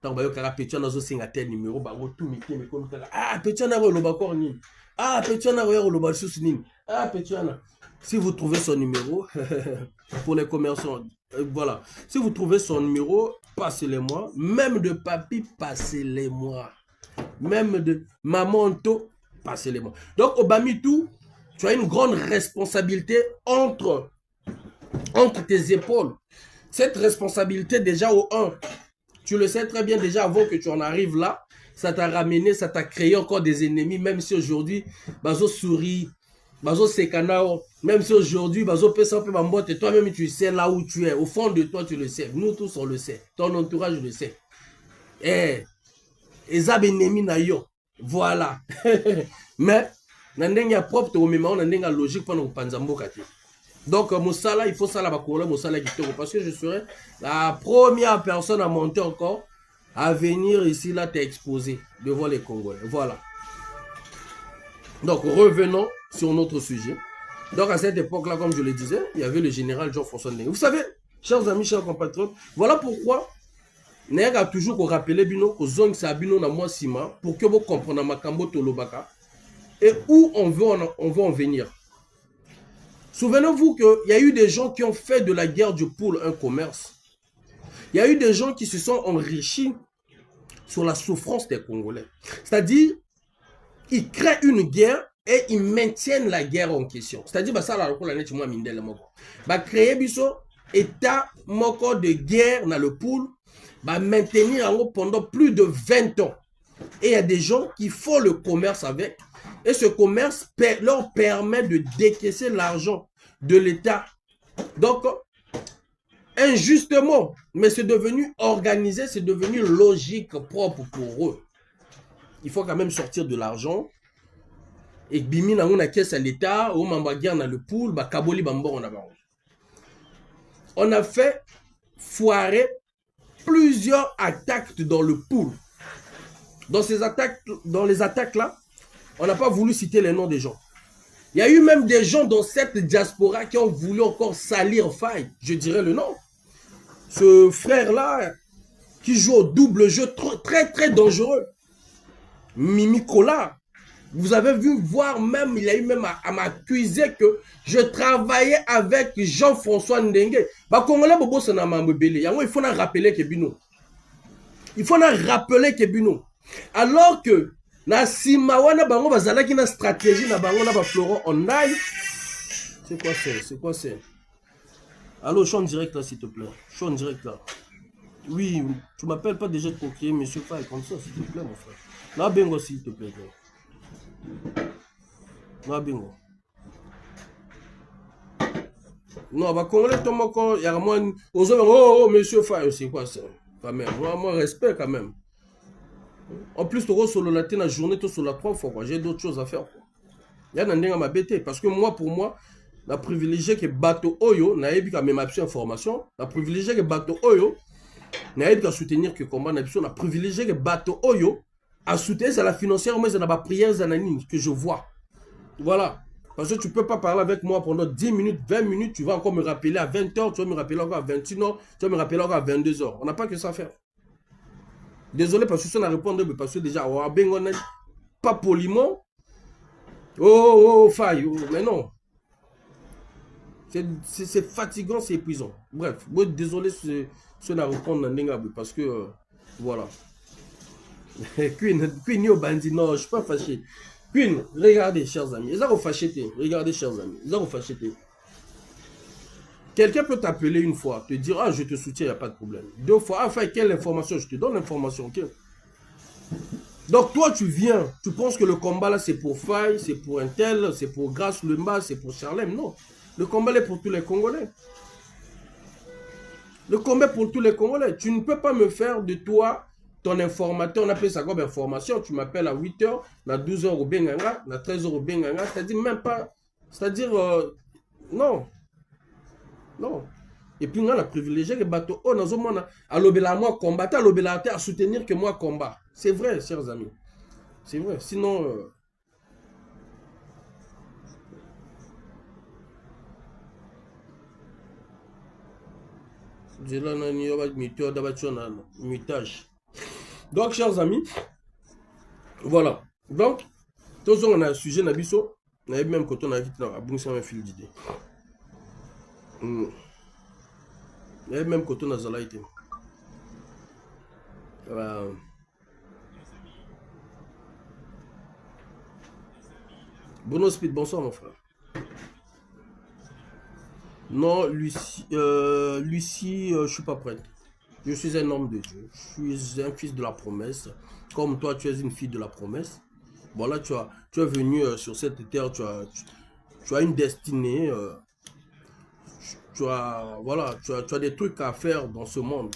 Tant que kara petit on a aussi un tel numéro, bango tout mais comme ah petit on a le bakor ni, ah petit on a le basus ni, ah petit on a. Si vous trouvez son numéro, pour les commerçants, voilà. Si vous trouvez son numéro, passez-les-moi. Même de papi, passez-les-moi. Même de mamanto, passez-les-moi. Donc, Obamitou, tu as une grande responsabilité entre tes épaules. Cette responsabilité, déjà au 1, tu le sais très bien déjà avant que tu en arrives là, ça t'a ramené, ça t'a créé encore des ennemis, même si aujourd'hui, Bazo sourit. Bazo Sekanao, même si aujourd'hui, Bazo Pesa peut m'emboîter, toi-même tu sais là où tu es. Au fond de toi, tu le sais. Nous tous, on le sait. Ton entourage le sait. Eh, Ezab ennemi na yo. Voilà. Mais, nandenga propre au même nandenga logique pendant Panzambo Kati. Donc, Moussala, il faut ça là, Moussala Kitoko. Parce que je serai la première personne à monter encore, à venir ici là t'exposer devant les Congolais. Voilà. Donc, revenons sur notre sujet. Donc, à cette époque-là, comme je le disais, il y avait le général Jean-François Ndenge. Vous savez, chers amis, chers compatriotes, voilà pourquoi Ndenge a toujours rappelé Bino, que Zong Sabino na moi Sima, pour que vous compreniez Makambo Tolobaka, et où on veut en venir. Souvenez-vous qu'il y a eu des gens qui ont fait de la guerre du poule un commerce. Il y a eu des gens qui se sont enrichis sur la souffrance des Congolais. C'est-à-dire, ils créent une guerre et ils maintiennent la guerre en question. C'est-à-dire, ça, là, créer biso état moko de guerre dans le pool, maintenir pendant plus de 20 ans. Et il y a des gens qui font le commerce avec. Et ce commerce leur permet de décaisser l'argent de l'État. Donc, injustement, mais c'est devenu organisé, c'est devenu logique, propre pour eux. Il faut quand même sortir de l'argent. Et bimi na ngona caisse à l'État, au mambaguer dans le pool, ba kaboli bambo on a barré. On a fait foirer plusieurs attaques dans le pool. Dans les attaques là, on n'a pas voulu citer les noms des gens. Il y a eu même des gens dans cette diaspora qui ont voulu encore salir Faye. Je dirais le nom. Ce frère-là, qui joue au double jeu très très dangereux. Mimi Kola. Vous avez vu, voir même, il a eu même à m'accuser que je travaillais avec Jean-François Ndenge. Bah, Congolais, Bobo, c'est un mambébélé. Il faut rappeler que Bino. Il faut rappeler que Bino. Alors que, na Simawana, bango, bazala qui na stratégie, na bango, na ba Florent, on aille. C'est quoi c'est? C'est quoi c'est? Allô, je suis en direct là, s'il te plaît. Je suis en direct là. Oui, tu m'appelles pas déjà de coquiller, monsieur Faye, comme ça, s'il te plaît, mon frère. Là, bingo, s'il te plaît. Là, bingo. Non, bah, Congolais, il y a moins. Oh, monsieur Faye, c'est quoi ça? Quand même, moi, respect quand même. En plus, tu as sur la journée, tu sur la 3 fois, j'ai d'autres choses à faire. Il y a un ma bête. Parce que moi, pour moi, la privilégié que bateau Oyo, n'a pas même information, la privilégié que bateau Oyo, n'a pas soutenir que combat n'a la privilégié que bateau Oyo, à soutenir, c'est la financière, mais c'est la prière que je vois. Voilà. Parce que tu ne peux pas parler avec moi pendant 10 minutes, 20 minutes, tu vas encore me rappeler à 20h, tu vas me rappeler encore à 21h, tu vas me rappeler encore à 22h. On n'a pas que ça à faire. Désolé parce que ça n'a répondu, parce que déjà, on a pas poliment. Oh, Faye, mais non. C'est fatigant, c'est épuisant. Bref, désolé si n'a répondu parce que, voilà. Queen yo bandi, non, je ne suis pas fâché. Queen, regardez, chers amis. Ils ont fâché. Regardez, chers amis. Ils ont fâché. Quelqu'un peut t'appeler une fois, te dire, ah, je te soutiens, il n'y a pas de problème. 2 fois, ah, Faye, quelle information? Je te donne l'information, ok? Donc, toi, tu viens, tu penses que le combat là, c'est pour Faye, c'est pour un tel, c'est pour Grace Lemba, c'est pour Charlem. Non. Le combat est pour tous les Congolais. Le combat est pour tous les Congolais. Tu ne peux pas me faire de toi ton informateur, on appelle ça comme information, tu m'appelles à 8h, à 12h au Benganga, à 13h au Benganga, c'est-à-dire même pas, c'est-à-dire, non, non. Et puis, on a privilégié que bateau, oh, nous avons à l'obéla moi combattre, à l'obéla à soutenir que moi combat. C'est vrai, chers amis. C'est vrai, sinon... Donc, chers amis, voilà. Donc, tous on a un sujet, Nabiso, on a même quand on a vite là, un fil d'idée. Même quand on a zalaïté. Bruno Speed, bonsoir mon frère. Non, Lucie, je suis pas prête. Je suis un homme de Dieu. Je suis un fils de la promesse. Comme toi, tu es une fille de la promesse. Voilà, tu es venu sur cette terre, tu as une destinée. Tu as des trucs à faire dans ce monde.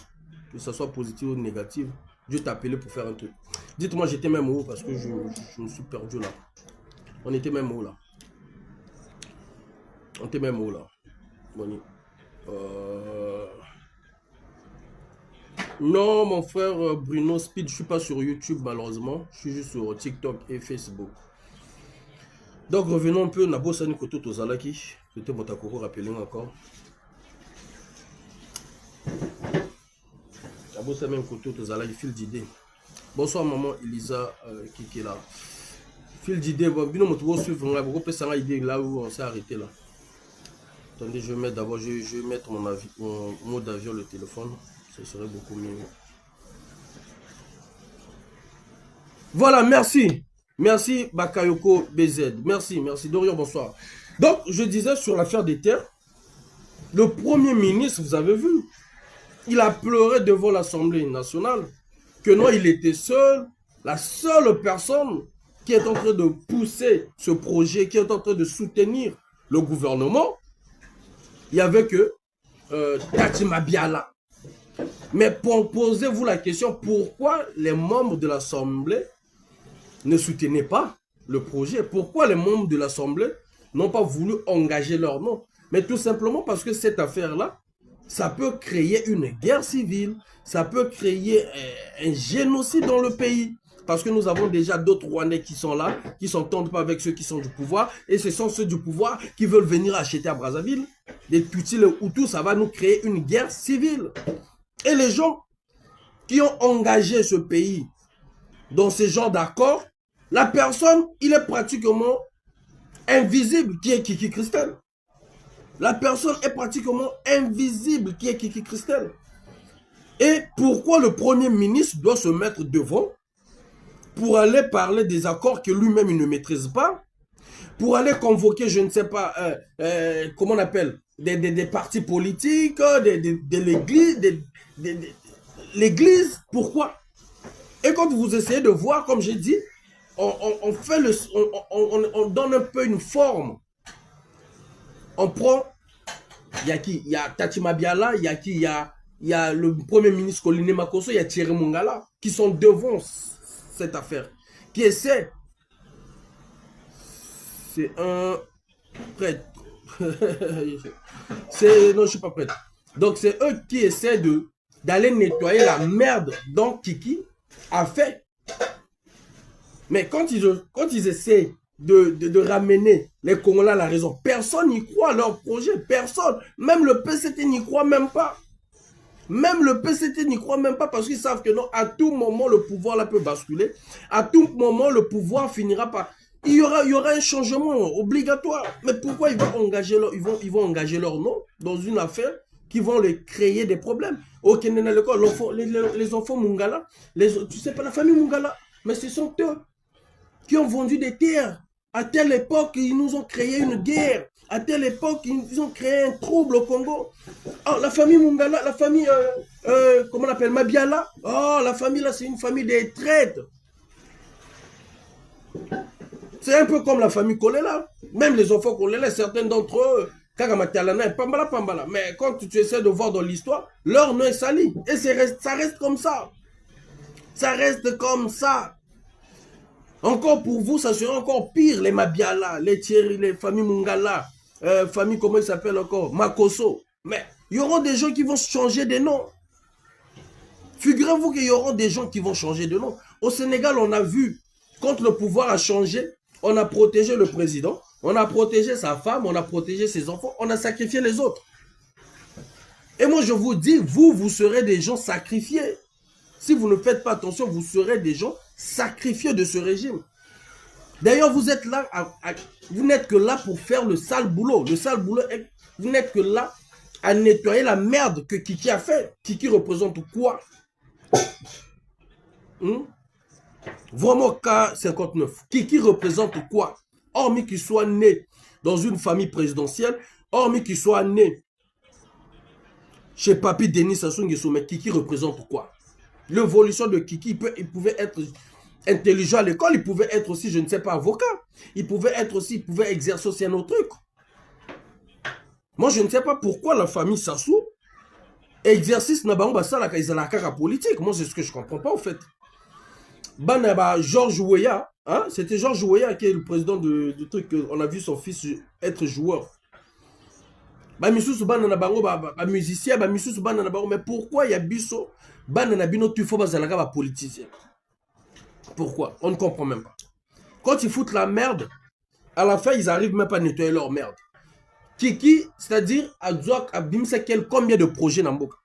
Que ce soit positif ou négatif. Dieu t'a appelé pour faire un truc. Dites-moi, j'étais même où parce que je me suis perdu là. On était même où là? On était même où là? Non, mon frère Bruno Speed, je suis pas sur YouTube malheureusement. Je suis juste sur TikTok et Facebook. Donc revenons un peu. Nabo Sani Koto Tozalaki. C'était Motakoro, rappelez encore. Nabo Sani Koto Tozalaki, fil d'idée. Bonsoir maman Elisa qui est là. Fil d'idée, Bino Motogo suivre. On peut s'en idée là où on s'est arrêté là. Attendez, je vais mettre d'abord, je vais mettre mon mot d'avion, le téléphone. Ce serait beaucoup mieux. Voilà, merci. Merci Bakayoko BZ. Merci, merci. Dorian, bonsoir. Donc, je disais sur l'affaire des terres, le Premier ministre, vous avez vu, il a pleuré devant l'Assemblée nationale que non, il était seul, la seule personne qui est en train de pousser ce projet, qui est en train de soutenir le gouvernement. Il n'y avait que Tati Mabiala. Mais posez-vous la question, pourquoi les membres de l'Assemblée ne soutenaient pas le projet? Pourquoi les membres de l'Assemblée n'ont pas voulu engager leur nom? Mais tout simplement parce que cette affaire-là, ça peut créer une guerre civile, ça peut créer un génocide dans le pays. parce que nous avons déjà d'autres Rwandais qui sont là, qui ne s'entendent pas avec ceux qui sont du pouvoir, et ce sont ceux du pouvoir qui veulent venir acheter à Brazzaville. Les Tutsis, les Hutus, ça va nous créer une guerre civile. Et les gens qui ont engagé ce pays dans ce genre d'accord, la personne, il est pratiquement invisible, qui est Kiki Christelle. La personne est pratiquement invisible, qui est Kiki Christelle. Et pourquoi le Premier ministre doit se mettre devant pour aller parler des accords que lui-même il ne maîtrise pas, pour aller convoquer, je ne sais pas, comment on appelle, des partis politiques, de l'église, l'église, pourquoi? Et quand vous essayez de voir, comme j'ai dit, on fait on donne un peu une forme. On prend, il y a qui? Il y a Tati Mabiala, il y a qui? Il y a le Premier ministre Colline Makosso, il y a Thierry Mungala, qui sont devant cette affaire, qui essaie. C'est un prêtre. Non, je suis pas prêtre. Donc, c'est eux qui essaient d'aller nettoyer la merde dont Kiki a fait. Mais quand ils essaient de ramener les Congolais à la raison, personne n'y croit à leur projet. Personne. Même le PCT n'y croit même pas. Même le PCT n'y croit même pas parce qu'ils savent que non, à tout moment, le pouvoir là peut basculer. À tout moment, le pouvoir finira par... Il y aura un changement obligatoire. Mais pourquoi ils vont engager leur nom dans une affaire qui vont les créer des problèmes? Ok, les enfants Mungala, tu sais pas, la famille Mungala, mais ce sont eux qui ont vendu des terres. À telle époque, ils nous ont créé une guerre. À telle époque, ils ont créé un trouble au Congo. Oh, la famille Mungala, la famille, comment on appelle, Mabiala. Oh, la famille là, c'est une famille des traîtres. C'est un peu comme la famille Kolela. Même les enfants Kolela, certains d'entre eux, Kagamatalana, Pambala, Pambala. Mais quand tu essaies de voir dans l'histoire, leur nom est sali. Et ça reste comme ça. Ça reste comme ça. Encore pour vous, ça sera encore pire, les Mabiala, les Thierry, les familles Mungala, famille, comment il s'appelle encore, Makosso. Mais il y aura des gens qui vont changer de nom. Figurez-vous qu'il y aura des gens qui vont changer de nom. Au Sénégal, on a vu, quand le pouvoir a changé, on a protégé le président, on a protégé sa femme, on a protégé ses enfants, on a sacrifié les autres. Et moi, je vous dis, vous serez des gens sacrifiés. Si vous ne faites pas attention, vous serez des gens sacrifiés de ce régime. D'ailleurs, vous êtes là, vous n'êtes que là pour faire le sale boulot. Le sale boulot, vous n'êtes que là à nettoyer la merde que Kiki a fait. Kiki représente quoi? Vraiment K59. Kiki représente quoi? Hormis qu'il soit né dans une famille présidentielle, hormis qu'il soit né chez Papi Denis Sassou Nguesso, mais Kiki représente quoi? L'évolution de Kiki, il pouvait être intelligent à l'école, il pouvait être aussi, je ne sais pas, avocat. Il pouvait être aussi, il pouvait exercer aussi un autre truc. Moi, je ne sais pas pourquoi la famille Sassou exercice n'a pas politique. Moi, c'est ce que je ne comprends pas, en fait. Georges Weah, hein? C'était Georges Weah qui est le président du truc. On a vu son fils être joueur. Musicien, mais pourquoi il y a biso politicien? Pourquoi? On ne comprend même pas. Quand ils foutent la merde, à la fin, ils n'arrivent même pas à nettoyer leur merde. Kiki, c'est-à-dire, combien de projets dans Mboka?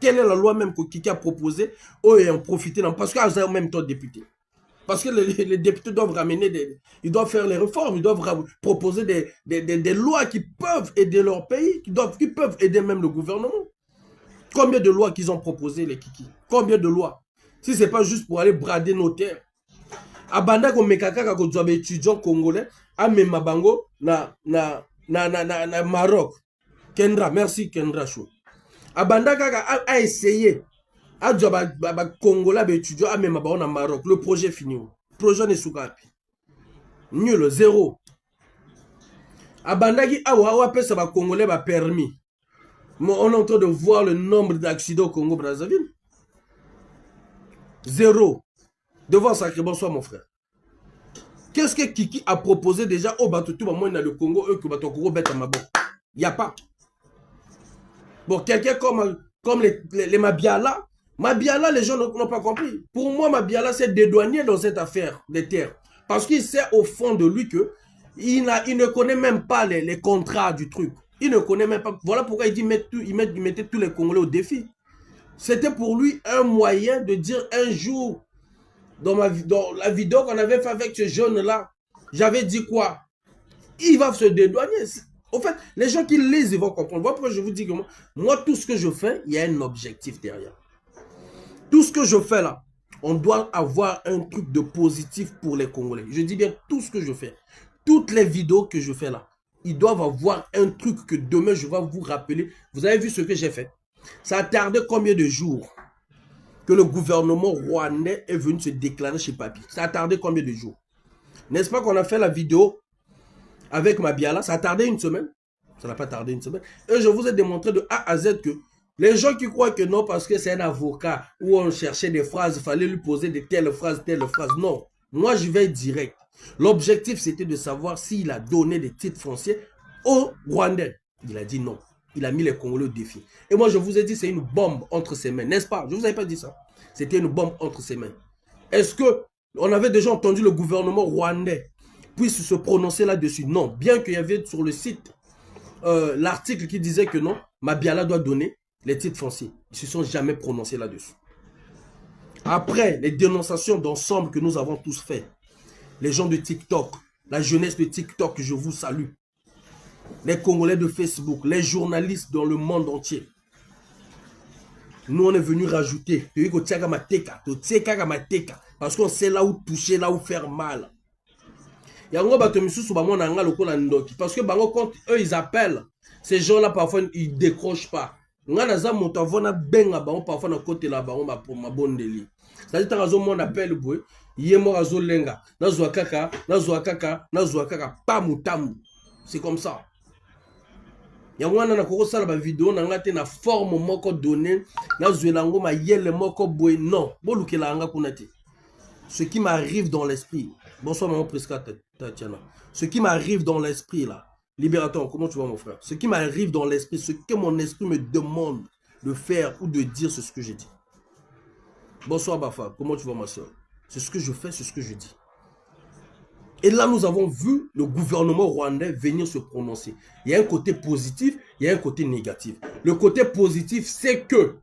Quelle est la loi même que Kiki a proposée? Et en profiter, parce qu'ils ont en même temps député. Parce que les députés doivent ramener ils doivent faire les réformes, ils doivent proposer des lois qui peuvent aider leur pays, qui peuvent aider même le gouvernement. Combien de lois qu'ils ont proposées, les Kiki? Combien de lois? Si ce n'est pas juste pour aller brader nos terres. Abanda ko mekaka ko job étudiant congolais, a même bango na Maroc. Kendra, merci Kendra Chou. Abanda kaka a essayé. A job congolais étudiant a même bango na Maroc. Le projet fini. Le projet n'est soukapi. Nul, zéro. Abanda ki awa pesa ba congolais ba permis. Mais on est en train de voir le nombre d'accidents au Congo-Brazzaville. Zéro. Devant sacré bonsoir mon frère. Qu'est-ce que Kiki a proposé déjà au Batutu, moi dans le Congo, eux que Batokoro bête à ma boue? Il n'y a pas. Bon, quelqu'un comme les Mabiala, Mabiala, les gens n'ont pas compris. Pour moi, Mabiala s'est dédouané dans cette affaire des terres. Parce qu'il sait au fond de lui que il ne connaît même pas les contrats du truc. Il ne connaît même pas. Voilà pourquoi il dit il mettait tous les Congolais au défi. C'était pour lui un moyen de dire un jour, dans la vidéo qu'on avait fait avec ce jeune-là, j'avais dit quoi? Il va se dédouaner. En fait, les gens qui lisent, ils vont comprendre. Voilà pourquoi je vous dis que moi, tout ce que je fais, il y a un objectif derrière. Tout ce que je fais là, on doit avoir un truc de positif pour les Congolais. Je dis bien tout ce que je fais. Toutes les vidéos que je fais là, ils doivent avoir un truc que demain je vais vous rappeler. Vous avez vu ce que j'ai fait? Ça a tardé combien de jours que le gouvernement rwandais est venu se déclarer chez Papi? Ça a tardé combien de jours? N'est-ce pas qu'on a fait la vidéo avec Mabiala? Ça a tardé une semaine? Ça n'a pas tardé une semaine. Et je vous ai démontré de A à Z que les gens qui croient que non, parce que c'est un avocat où on cherchait des phrases, il fallait lui poser de telles phrases, non. Moi, je vais direct. L'objectif, c'était de savoir s'il a donné des titres fonciers aux Rwandais. Il a dit non. Il a mis les Congolais au défi. Et moi, je vous ai dit, c'est une bombe entre ses mains, n'est-ce pas? Je ne vous avais pas dit ça. C'était une bombe entre ses mains. Est-ce qu'on avait déjà entendu le gouvernement rwandais puisse se prononcer là-dessus? Non. Bien qu'il y avait sur le site l'article qui disait que non, Mabiala doit donner les titres fonciers. Ils ne se sont jamais prononcés là-dessus. Après les dénonciations d'ensemble que nous avons tous fait, les gens de TikTok, la jeunesse de TikTok, je vous salue. Les Congolais de Facebook, les journalistes dans le monde entier. Nous, on est venu rajouter. Parce qu'on sait là où toucher, là où faire mal. Parce que quand eux, ils appellent, ces gens-là, parfois, ils ne décrochent pas. C'est-à-dire, on appelle, c'est comme ça. Il y a une vidéo qui na forme moko donné na zwelango ma yele moko boy non ce qui m'arrive dans l'esprit. Bonsoir maman Prisca Tatiana. Ce qui m'arrive dans l'esprit là, libérateur, comment tu vas mon frère? Ce qui m'arrive dans l'esprit, ce que mon esprit me demande de faire ou de dire, c'est ce que j'ai dit. Bonsoir Bafa, comment tu vas ma soeur? C'est ce que je fais, c'est ce que je dis. Et là, nous avons vu le gouvernement rwandais venir se prononcer. Il y a un côté positif, il y a un côté négatif. Le côté positif, c'est que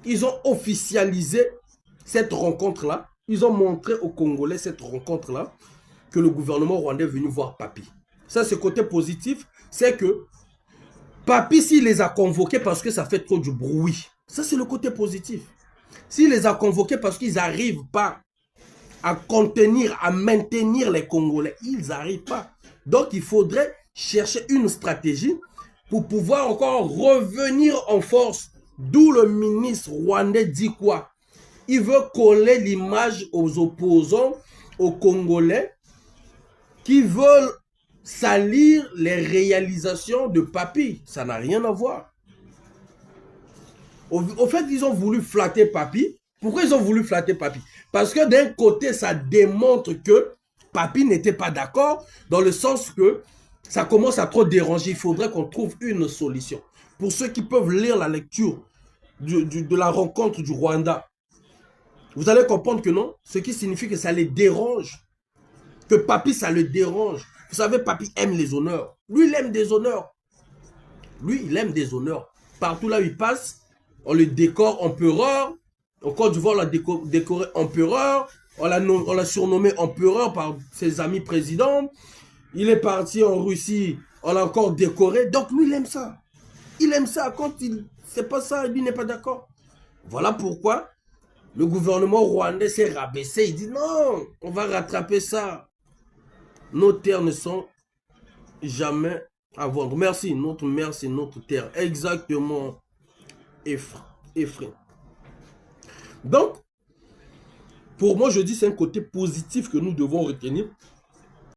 ils ont officialisé cette rencontre-là. Ils ont montré aux Congolais cette rencontre-là que le gouvernement rwandais est venu voir Papi. Ça, ce côté positif, c'est que Papi, s'il les a convoqués parce que ça fait trop du bruit, ça, c'est le côté positif. S'il les a convoqués parce qu'ils n'arrivent pas à contenir, à maintenir les Congolais. Ils n'arrivent pas. Donc, il faudrait chercher une stratégie pour pouvoir encore revenir en force. D'où le ministre rwandais dit quoi? Il veut coller l'image aux opposants, aux Congolais, qui veulent salir les réalisations de Papi. Ça n'a rien à voir. Au fait, ils ont voulu flatter Papi. Pourquoi ils ont voulu flatter Papi? Parce que d'un côté, ça démontre que Papi n'était pas d'accord, dans le sens que ça commence à trop déranger. Il faudrait qu'on trouve une solution. Pour ceux qui peuvent lire la lecture de la rencontre du Rwanda, vous allez comprendre que non, ce qui signifie que ça les dérange. Que Papi, ça le dérange. Vous savez, Papi aime les honneurs. Lui, il aime des honneurs. Lui, il aime des honneurs. Partout là où il passe, on le décore empereur. En Côte d'Ivoire, on l'a décoré empereur. On l'a surnommé empereur par ses amis présidents. Il est parti en Russie. On l'a encore décoré. Donc, lui, il aime ça. Il aime ça. Quand c'est pas ça, lui n'est pas d'accord. Voilà pourquoi le gouvernement rwandais s'est rabaissé. Il dit non, on va rattraper ça. Nos terres ne sont jamais à vendre. Merci. Notre mer, c'est notre terre. Exactement. Effrayant. Donc, pour moi, je dis c'est un côté positif que nous devons retenir.